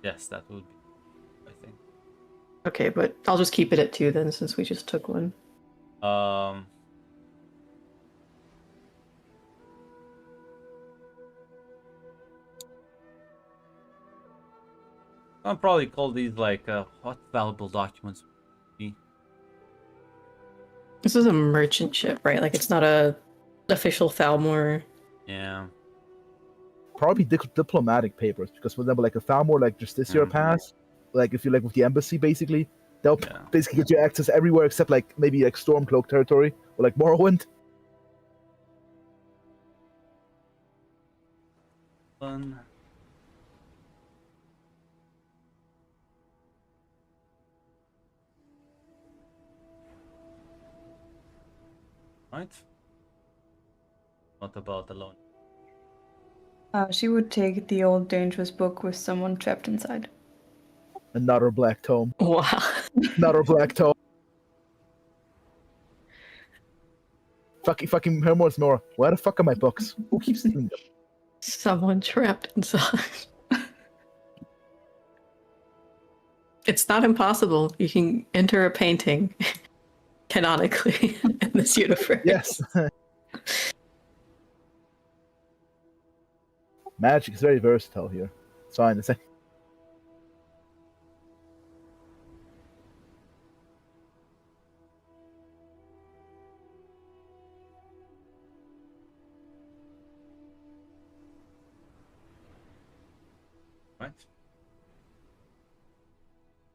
Yes, that would be, I think. Okay, but I'll just keep it at 2 then, since we just took one. I'll probably call these like what valuable documents would be. This is a merchant ship, right? Like, it's not a official Thalmor. Yeah. Probably diplomatic papers, because for example, like a Thalmor, like Justiciar pass, like if you like with the embassy, basically, they'll basically get you access everywhere except like maybe like Stormcloak territory or like Morrowind. Fun. Right. What about alone? She would take the old dangerous book with someone trapped inside. Another black tome. Wow. Another black tome. Fucking Hermor's Nora. Where the fuck are my books? Who keeps stealing them? Someone trapped inside. It's not impossible. You can enter a painting canonically in this universe. Yes. Magic is very versatile here. It's fine. It's Right.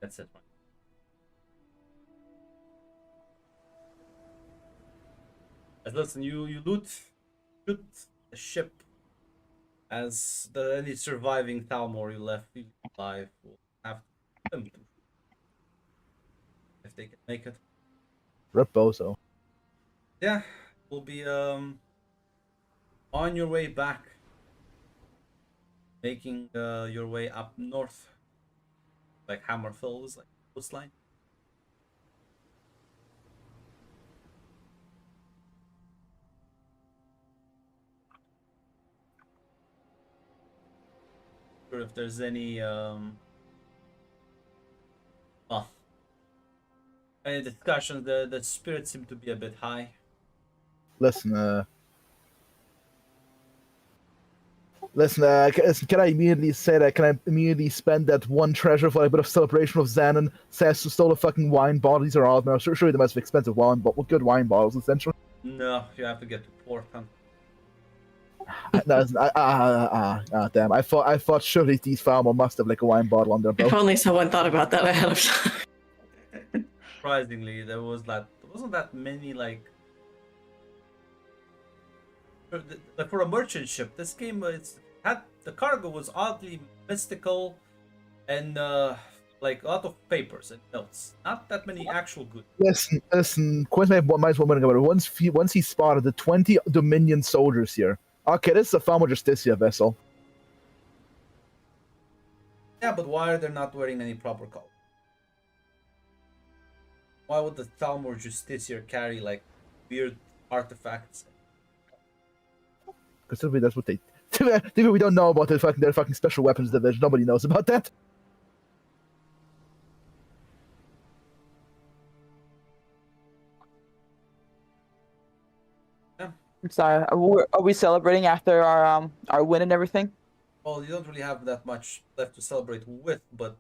That's it. Right. As listen, you shoot a ship. As the only surviving Thalmor you left alive will have them to. If they can make it. Rip Bozo. Yeah, we'll be on your way back, making your way up north, like Hammerfell is like coastline. Sure if there's any well, any discussions. The spirits seem to be a bit high. Listen, can I immediately say that? Can I immediately spend that one treasure for a bit of celebration of Xanon? Says to stole a fucking wine bottle. These are all now surely the most expensive wine, but good wine bottles essentially. No, you have to get to Portland. Damn! I thought surely these farmer must have like a wine bottle on their If belt. only someone thought about that ahead of time. Surprisingly, there wasn't that many like for a merchant ship. This game the cargo was oddly mystical and like a lot of papers and notes. Not that many actual goods. Listen. Quinn might as well win about it. Once he spotted the 20 Dominion soldiers here. Okay, this is a Famo Justicia vessel. Yeah, but why are they not wearing any proper color? Why would the Thalmor Justiciar carry like weird artifacts? Because that's what they. We don't know about their fucking special weapons division. Nobody knows about that. I'm sorry. Are we celebrating after our win and everything? Well, you don't really have that much left to celebrate with, but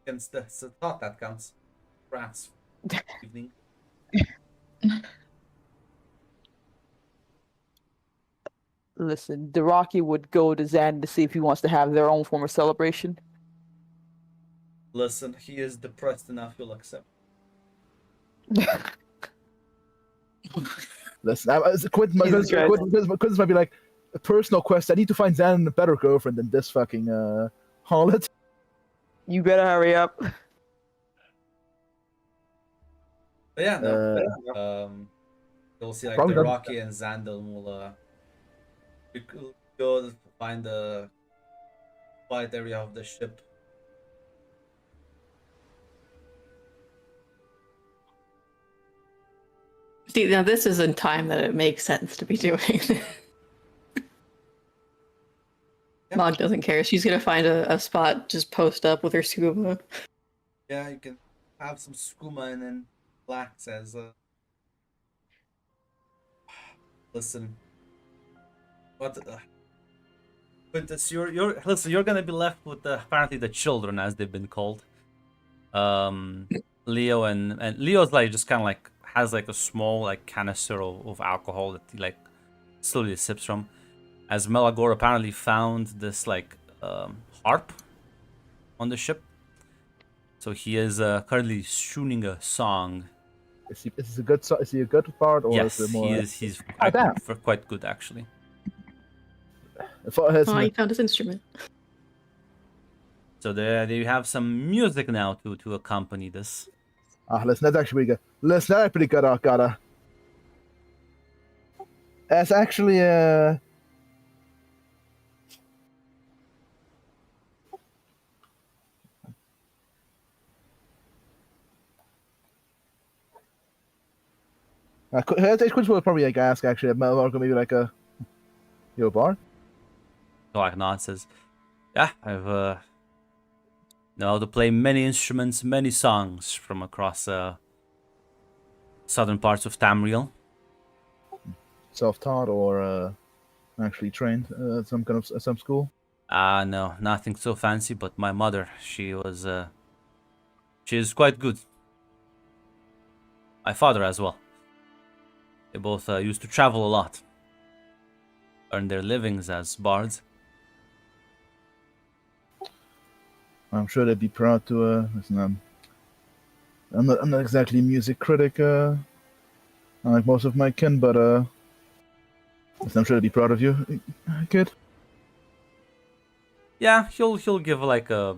against the thought that counts. Rats. Evening. Listen, Daraki would go to Zan to see if he wants to have their own form of celebration. Listen, he is depressed enough. You'll accept. Listen, Quentin Jesus might be like a personal quest. I need to find Xanon a better girlfriend than this fucking harlot. You better hurry up. But yeah, no. You'll see like Probably the not- Rocky and Xandil will go to find the quiet area of the ship. See, now this is in time that it makes sense to be doing. Mog doesn't care. She's gonna find a spot, just post up with her scuba. Yeah, you can have some skooma and then relax as listen. What Quintus, you're gonna be left with apparently the children as they've been called. Leo and Leo's like just kinda like has like a small like canister of alcohol that he like slowly sips from. As Melagor apparently found this like harp on the ship. So he is currently tuning a song. Is this a good? Is he a good part, or Yes, is it more? he's damn. quite good actually. Oh, he found his instrument. So there you have some music now to accompany this. Listen, that's actually pretty good. Listen, that's pretty good, Arcada. It's actually Quintus will probably like ask actually, maybe like a bar. So like Nod says, yeah, I've know how to play many instruments, many songs from across southern parts of Tamriel. Self-taught or actually trained at some school. No, nothing so fancy, but my mother, she is quite good. My father as well. They both used to travel a lot, earn their livings as bards. I'm sure they'd be proud to. Listen, I'm not exactly a music critic, like most of my kin, but listen, I'm sure they'd be proud of you, kid. Yeah, he'll give like a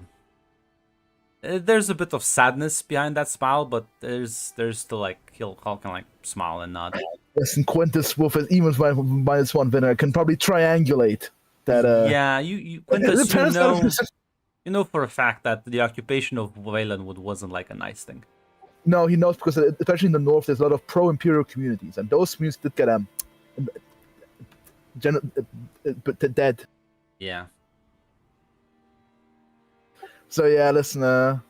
There's a bit of sadness behind that smile, but there's still like he'll kind of like smile and nod. Listen, Quintus with his even -1 vinegar can probably triangulate that. Yeah, you Quintus, depends on- you know for a fact that the occupation of Waylandwood wasn't like a nice thing. No, he knows because especially in the north, there's a lot of pro-imperial communities, and those communities did get dead. Yeah. So yeah, listen, but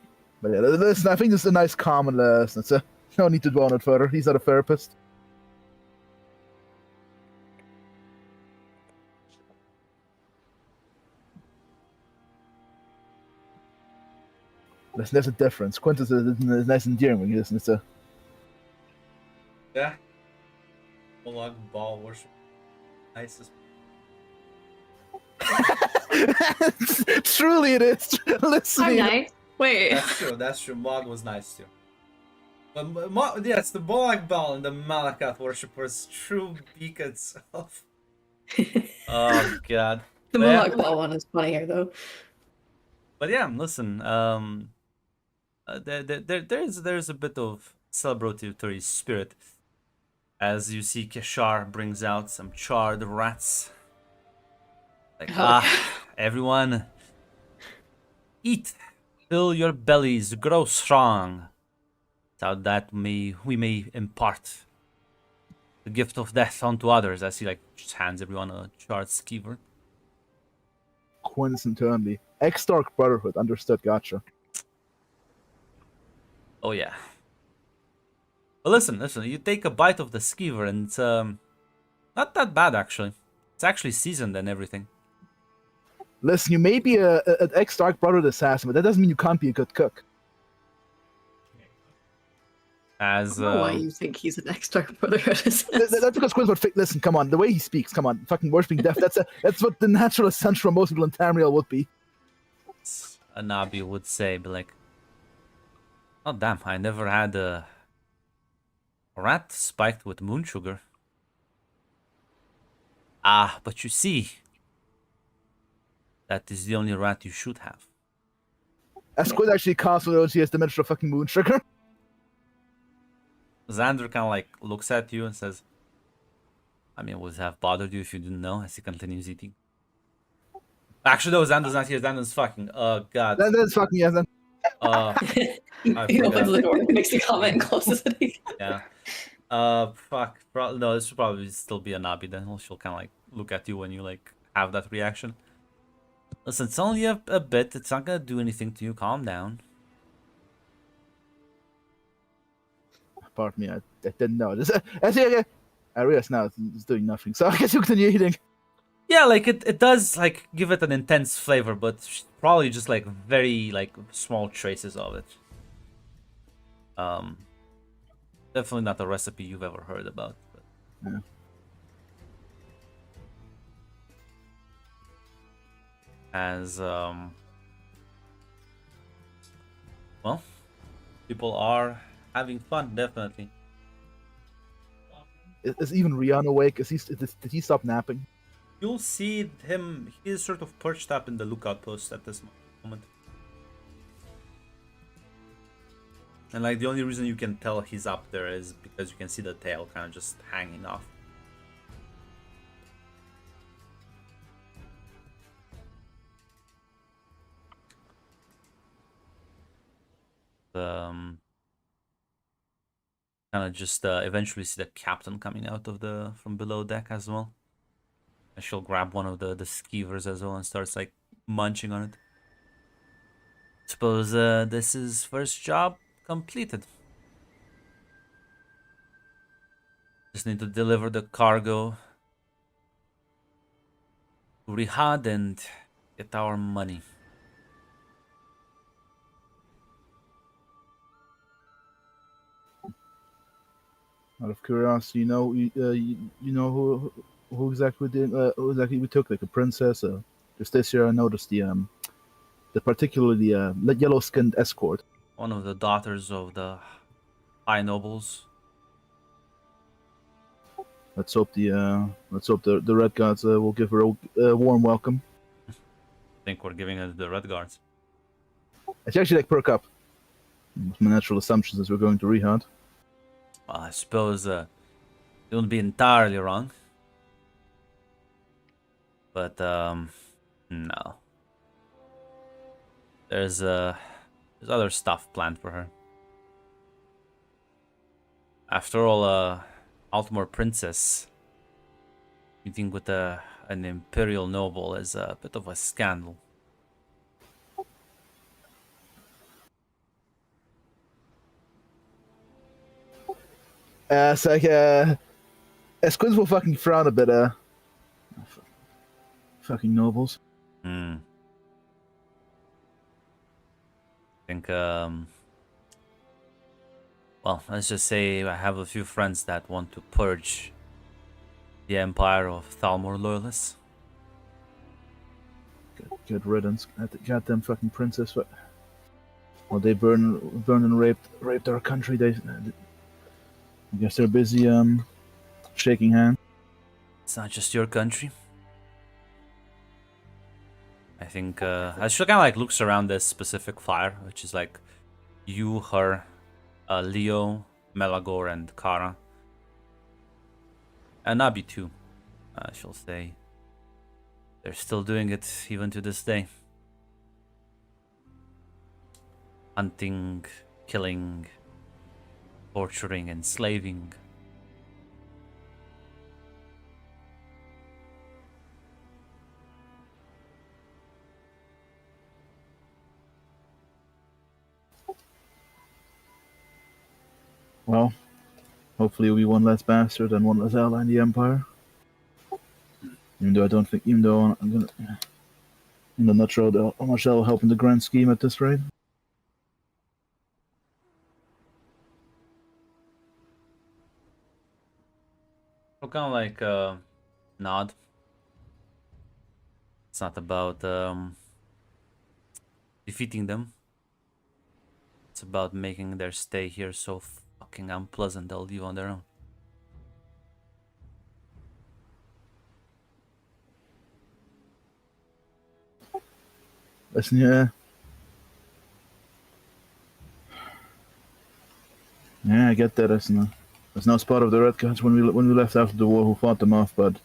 yeah, listen. I think this is a nice common lesson. So no need to dwell on it further. He's not a therapist. Listen, there's a difference. Quintus is nice and endearing when you listen to. Yeah. Molag Bal worship. Nicest. Truly, it is. Listen, I'm nice. Wait. That's true. That's true. Mog was nice too. But yes, the Molag Bal and the Malacath worshippers, true beacons of. Oh God. The Yeah. Moloch Ball one is funnier though. But yeah, listen. There's a bit of celebratory spirit as you see Keshar brings out some charred rats. Like everyone, eat, fill your bellies, grow strong, so that we may impart the gift of death onto others. As he like just hands everyone a charred skeever. Quintus internally. X-Dark Brotherhood, understood, gotcha. Oh yeah. But listen, you take a bite of the skeever and it's not that bad actually. It's actually seasoned and everything. Listen, you may be an X-Dark Brotherhood assassin, but that doesn't mean you can't be a good cook. As I don't know why you think he's an extra Brotherhood assassin. That's because Quintus would listen, come on, the way he speaks, come on, fucking worshipping death, that's what the natural essential of most people in Tamriel would be. a Nabi would say, be like, oh damn, I never had a rat spiked with moon sugar. Ah, but you see, that is the only rat you should have. As Quintus actually casts with OG as the mention of fucking moon sugar. Xander kind of like looks at you and says, I mean, would it have bothered you if you didn't know, as he continues eating? Actually, no, Xander's not here. Xander's fucking, oh god. That's fucking, yes, then. He forgot. opens the door, makes the comment, and closes it again. Yeah. Fuck. No, this should probably still be a Nabi then. She'll kind of like look at you when you like have that reaction. Listen, it's only a bit. It's not gonna do anything to you. Calm down. Pardon me, I didn't know. I realize now it's doing nothing, so I guess you continue eating. Yeah, like it does like give it an intense flavor, but probably just like very like small traces of it. Definitely not a recipe you've ever heard about. But... Yeah. As well, people are having fun, definitely. Is even Rihanna awake? Did he stop napping? You'll see him, he is sort of perched up in the lookout post at this moment. And like the only reason you can tell he's up there is because you can see the tail kind of just hanging off. Kind of just eventually see the captain coming out of from below deck as well. And she'll grab one of the skeevers as well and starts like munching on it. Suppose this is first job completed. Just need to deliver the cargo to Rihad and get our money. Out of curiosity, you know who exactly did who exactly we took, like a princess. Just this year, I noticed the particularly yellow-skinned escort. One of the daughters of the high nobles. Let's hope the Red Gods will give her a warm welcome. I think we're giving it the Red Guards. It's actually like perk up. My natural assumptions is we're going to Rehad. Well, I suppose you wouldn't be entirely wrong. But, no. There's other stuff planned for her. After all, Altmore Princess meeting with an Imperial noble is a bit of a scandal. It's like, Squids will fucking frown a bit, fucking nobles. I think, well, let's just say I have a few friends that want to purge the Empire of Thalmor loyalists. Good riddance. That goddamn fucking princess. Well, they burned and raped our country. I guess they're busy shaking hands. It's not just your country. I think I should kind of like looks around this specific fire, which is like you, her, Leo, Melagor, and Kara. And Nabi too, she'll say. They're still doing it even to this day. Hunting, killing, torturing, enslaving. Well, hopefully we'll be one less bastard and one less ally in the Empire. Even though I'm not sure how much that'll help in the grand scheme at this rate. I'll kind of like nod. It's not about defeating them. It's about making their stay here so fucking unpleasant they'll leave on their own. Listen, yeah, I get that. It's no spot of the Red Guards when we left after the war who fought them off, but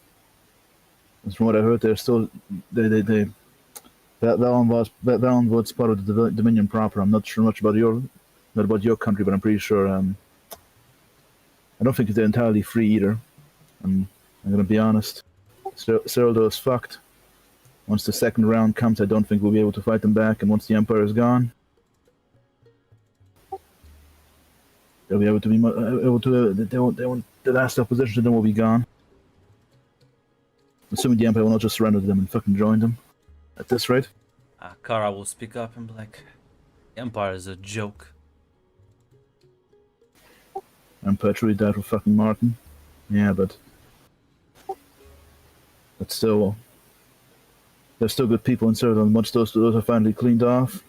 from what I heard, they're still that Valen was part of the Dominion proper. I'm not sure much about your country, but I'm pretty sure. I don't think they're entirely free either. I'm gonna be honest. Seraldo is fucked. Once the second round comes, I don't think we'll be able to fight them back, and once the Empire is gone, they'll be able to the last opposition to them will be gone. Assuming the Empire will not just surrender to them and fucking join them at this rate. Kara will speak up and be like, the Empire is a joke. Empire truly died for fucking Martin. Yeah, but still, there's still good people in Cyrodiil, and once those are finally cleaned off,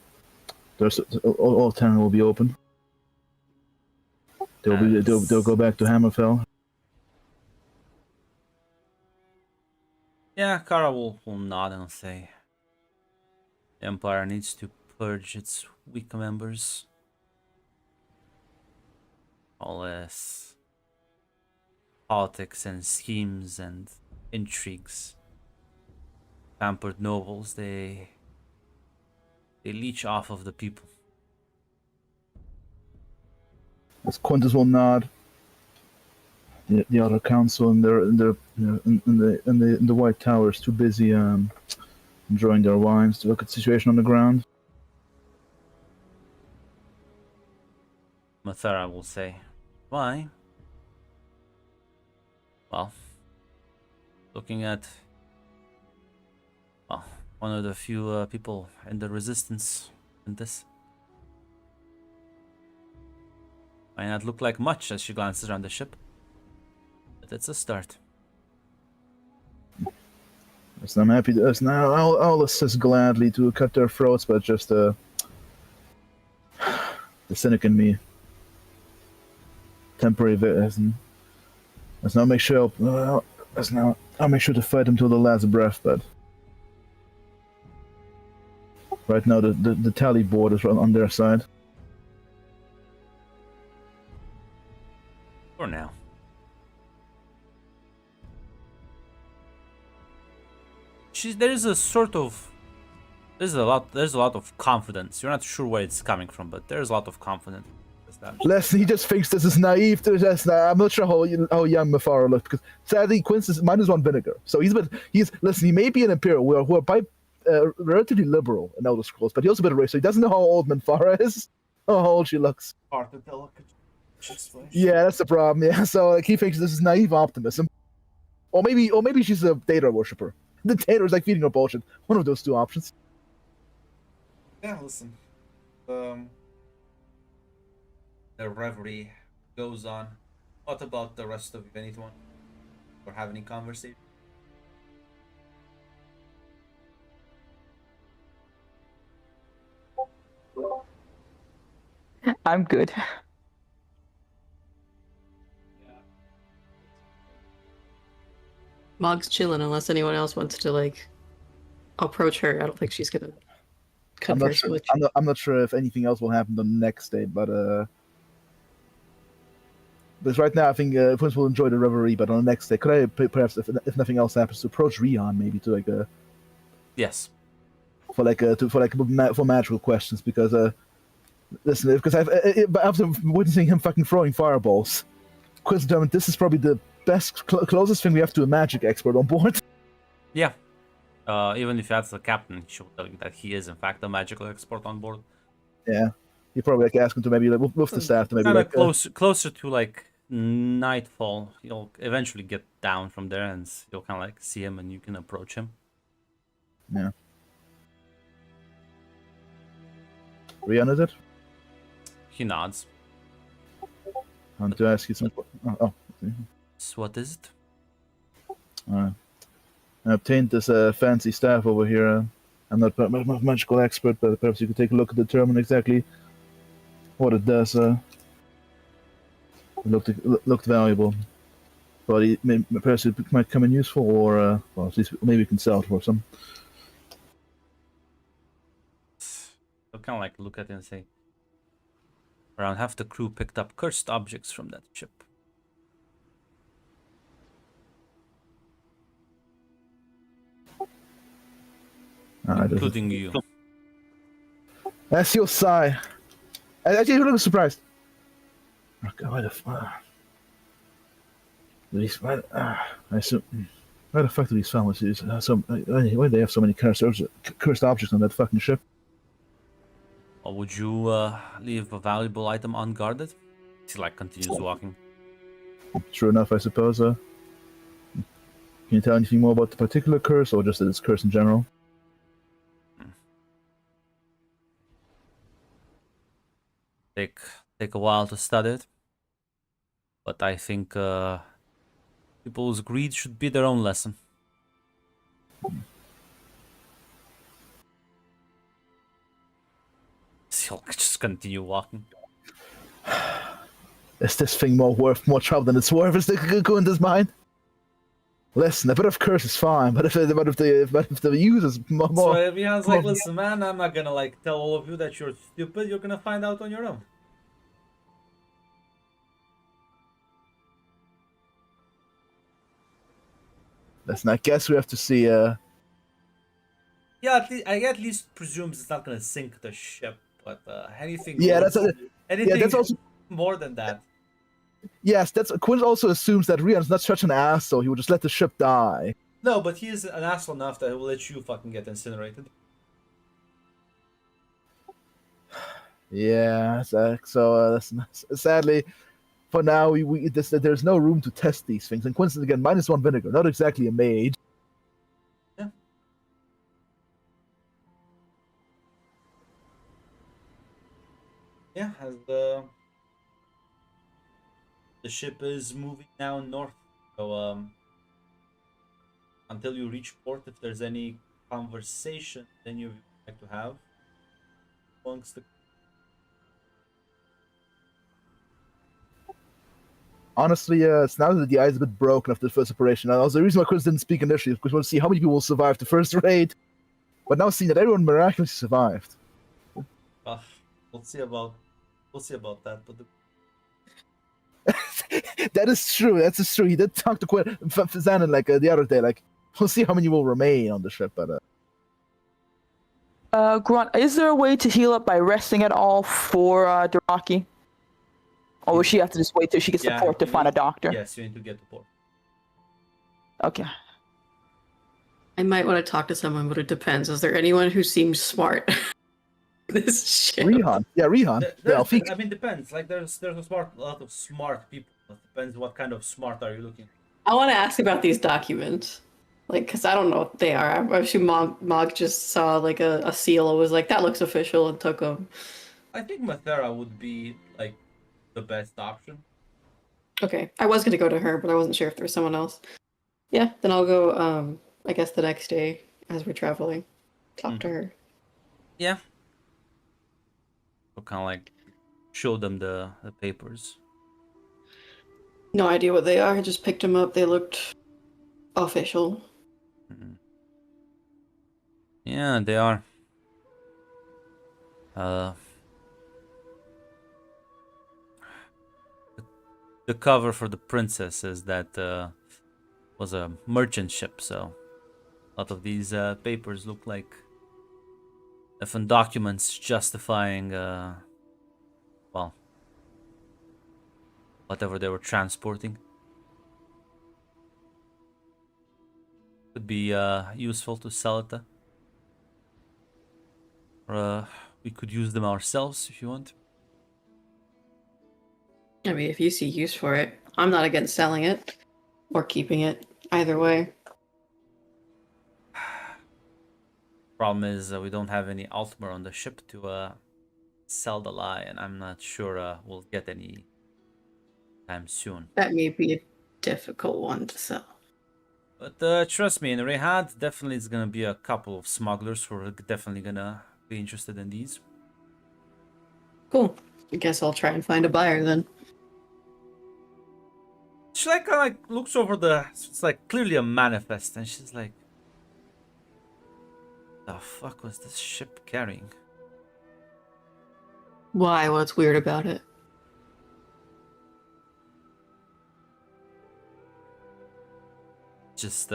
all 10 will be open. They'll go back to Hammerfell. Yeah, Kara will nod and say, the Empire needs to purge its weak members. All this politics and schemes and intrigues. Pampered nobles, they leech off of the people. As Quintus will nod, the other council in the White Tower is too busy enjoying their wines to look at the situation on the ground. Mathara will say, why? Well, looking at one of the few people in the resistance in this. Might not look like much as she glances around the ship, but it's a start. Yes, I'm happy to. Now I'll assist gladly to cut their throats, but just the cynic in me. Temporary. Let's now make sure. I'll make sure to fight them till the last breath, but Right now, the tally board is on their side. For now. There's a lot of confidence. You're not sure where it's coming from, but there's a lot of confidence. Leslie, he just thinks this is naive. I'm not sure how young Mefara looked, because sadly Quince is -1 vinegar. So listen, he may be an Imperial who are by relatively liberal in Elder Scrolls, but he's also a bit of race, so he doesn't know how old Mefara is, or how old she looks. Hard to tell. Yeah, that's the problem. Yeah, so like, he thinks this is naive optimism, or maybe she's a Data worshipper. The Data is like feeding her bullshit. One of those two options. Yeah, listen. The reverie goes on. What about the rest of you? Anyone? Or have any conversation? I'm good. Mog's chilling unless anyone else wants to like approach her. I don't think she's gonna I'm not converse sure. with I'm not sure if anything else will happen the next day, but right now I think Prince will enjoy the reverie. But on the next day, could I perhaps, if nothing else happens, to approach Rion maybe to like Yes. for magical questions, because listen, because after witnessing him fucking throwing fireballs, Quince determined this is probably the best closest thing we have to a magic expert on board. Yeah. Even if that's the captain, he should tell you that he is in fact a magical expert on board. Yeah, you probably like ask him to maybe like with the staff to maybe Kind of like closer to like nightfall. You'll eventually get down from there, and you'll kind of like see him, and you can approach him. yeah. Rion, is it? He nods. I want to ask you something. Oh. So what is it? I obtained this fancy staff over here. I'm not a magical expert, but perhaps you could take a look and determine exactly what it does. It looked valuable, but perhaps it might come in useful, or well, at least maybe we can sell it for some. You'll kind of like look at it and say, around half the crew picked up cursed objects from that ship. Including you. That's your sigh. Actually, you're a little surprised. Oh, God, why the fuck? I assume. Why the fuck do these families use why do they have so many cursed objects on that fucking ship? Or would you leave a valuable item unguarded? He like continues walking. True enough, I suppose. Can you tell anything more about the particular curse, or just that it's curse in general? Take a while to study it, but I think people's greed should be their own lesson. He'll just continue walking. Is this thing more trouble than it's worth? Is the go in his mind? Listen, a bit of curse is fine, but if the use is more. So Rihan's like, listen, man, I'm not gonna like tell all of you that you're stupid. You're gonna find out on your own. Listen, I guess we have to see. Yeah, I at least presumes it's not gonna sink the ship, but anything. Yeah, else, anything. Yeah, that's also more than that. Yes, that's Quinn also assumes that Rion's not such an asshole. He would just let the ship die. No, but he is an asshole enough that he will let you fucking get incinerated. Yeah, so sadly, for now, there's no room to test these things. And Quinn's again -1 vinegar, not exactly a mage. Yeah. Yeah, as the ship is moving now north, so until you reach port, if there's any conversation then you would like to have amongst the. Honestly, it's now that the ice is a bit broken after the first operation. That was the reason why Chris didn't speak initially, because we want to see how many people will survive the first raid. but now seeing that everyone miraculously survived. We'll see about that. But That is true. That's true. He did talk to Zanin like the other day. Like, we'll see how many will remain on the ship. But Grunt, is there a way to heal up by resting at all for Doraki? Or will she have to just wait till she gets the port to find a doctor? Yes, you need to get the port. Okay. I might want to talk to someone, but it depends. Is there anyone who seems smart? This shit. Rihan, yeah, Rihan, the Alfik. I mean, depends. Like, there's a lot of smart people. It depends what kind of smart are you looking. I want to ask about these documents. Like, because I don't know what they are. I assume Mog just saw like a seal and was like, that looks official, and took them. I think Mathera would be like the best option. Okay. I was going to go to her, but I wasn't sure if there was someone else. Yeah, then I'll go, I guess the next day as we're traveling. Talk to her. Yeah. We'll kind of like show them the papers. No idea what they are. I just picked them up. They looked official. Yeah, they are. The cover for the princess is that was a merchant ship, so a lot of these papers look like different documents justifying, well, whatever they were transporting. Could be useful to sell it. Or we could use them ourselves if you want. I mean, if you see use for it, I'm not against selling it or keeping it. Either way. Problem is we don't have any Altmer on the ship to sell the lie, and I'm not sure we'll get any time soon. That may be a difficult one to sell. But trust me, in Rehad, definitely it's gonna be a couple of smugglers who are definitely gonna be interested in these. Cool. I guess I'll try and find a buyer then. She like looks over it's like clearly a manifest, and she's like, the fuck was this ship carrying? Why? What's weird about it? Just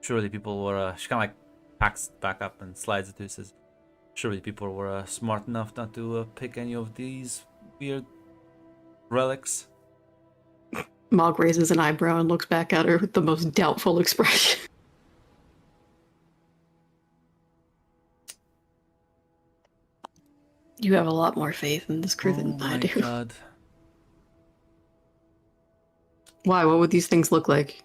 surely people were she kind of like packs it back up and slides it to, says, surely people were smart enough not to pick any of these weird relics. Mog raises an eyebrow and looks back at her with the most doubtful expression. You have a lot more faith in this crew than I do. God. Why? What would these things look like?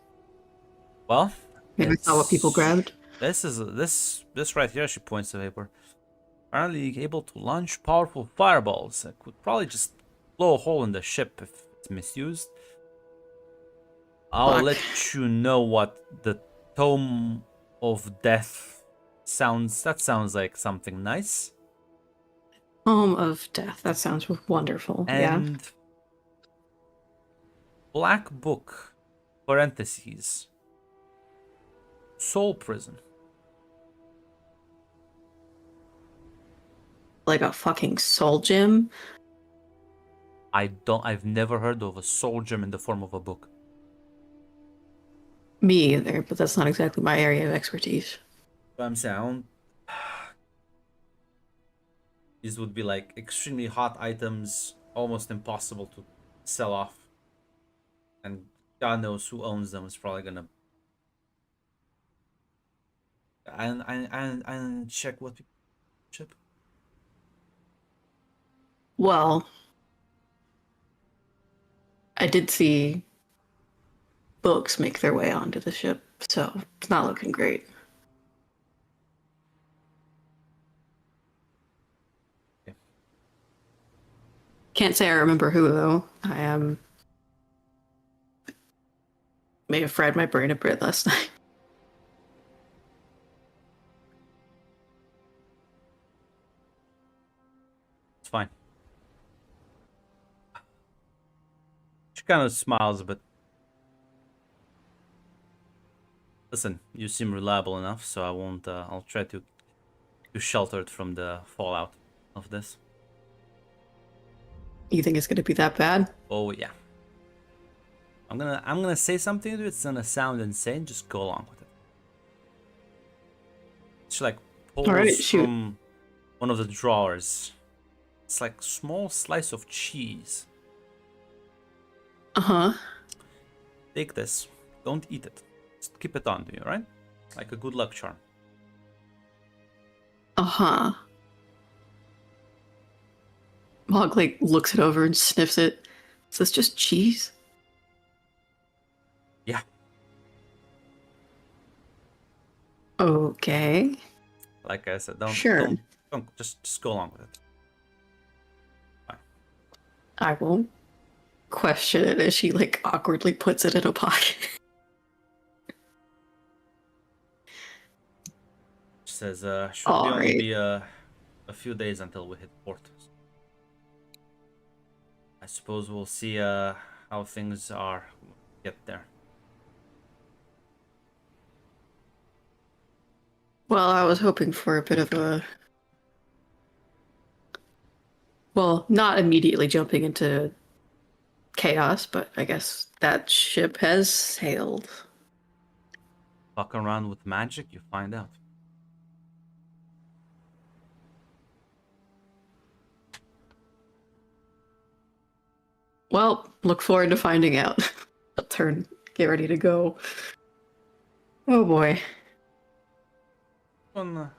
Well, Maybe it's not what people grabbed. This is this right here. She points to paper. Apparently able to launch powerful fireballs that could probably just blow a hole in the ship if it's misused. I'll Fuck. let you know what the Tome of Death sounds. That sounds like something nice. Home of Death. That sounds wonderful. Yeah. And Black Book, parentheses, Soul Prison. Like a fucking soul gem. I've never heard of a soul gem in the form of a book. Me either, but that's not exactly my area of expertise. But I'm saying these would be like extremely hot items, almost impossible to sell off. And God knows who owns them is probably gonna and check what people ship. Well, I did see books make their way onto the ship, so it's not looking great. Okay. Can't say I remember who, though. I may have fried my brain a bit last night. It's fine. She kind of smiles a bit. Listen, you seem reliable enough, so I won't. I'll try to shelter it from the fallout of this. You think it's gonna be that bad? Oh yeah. I'm gonna say something to you. It's gonna sound insane. Just go along with it. It's like pulls Alright, shoot. from one of the drawers. It's like small slice of cheese. Uh-huh. Take this. Don't eat it. Just keep it on to you, right? Like a good luck charm. Uh-huh. Mog like looks it over and sniffs it. Is this just cheese? Yeah. Okay. Like I said, Sure. don't just go along with it. I won't question it as she like awkwardly puts it in a pocket. She says, should be only Alright. be a few days until we hit port. I suppose we'll see how things are when we get there. Well, I was hoping for a bit of a... Well, not immediately jumping into chaos, but I guess that ship has sailed. Fuck around with magic, you find out. Well, look forward to finding out. I'll get ready to go. Oh boy. One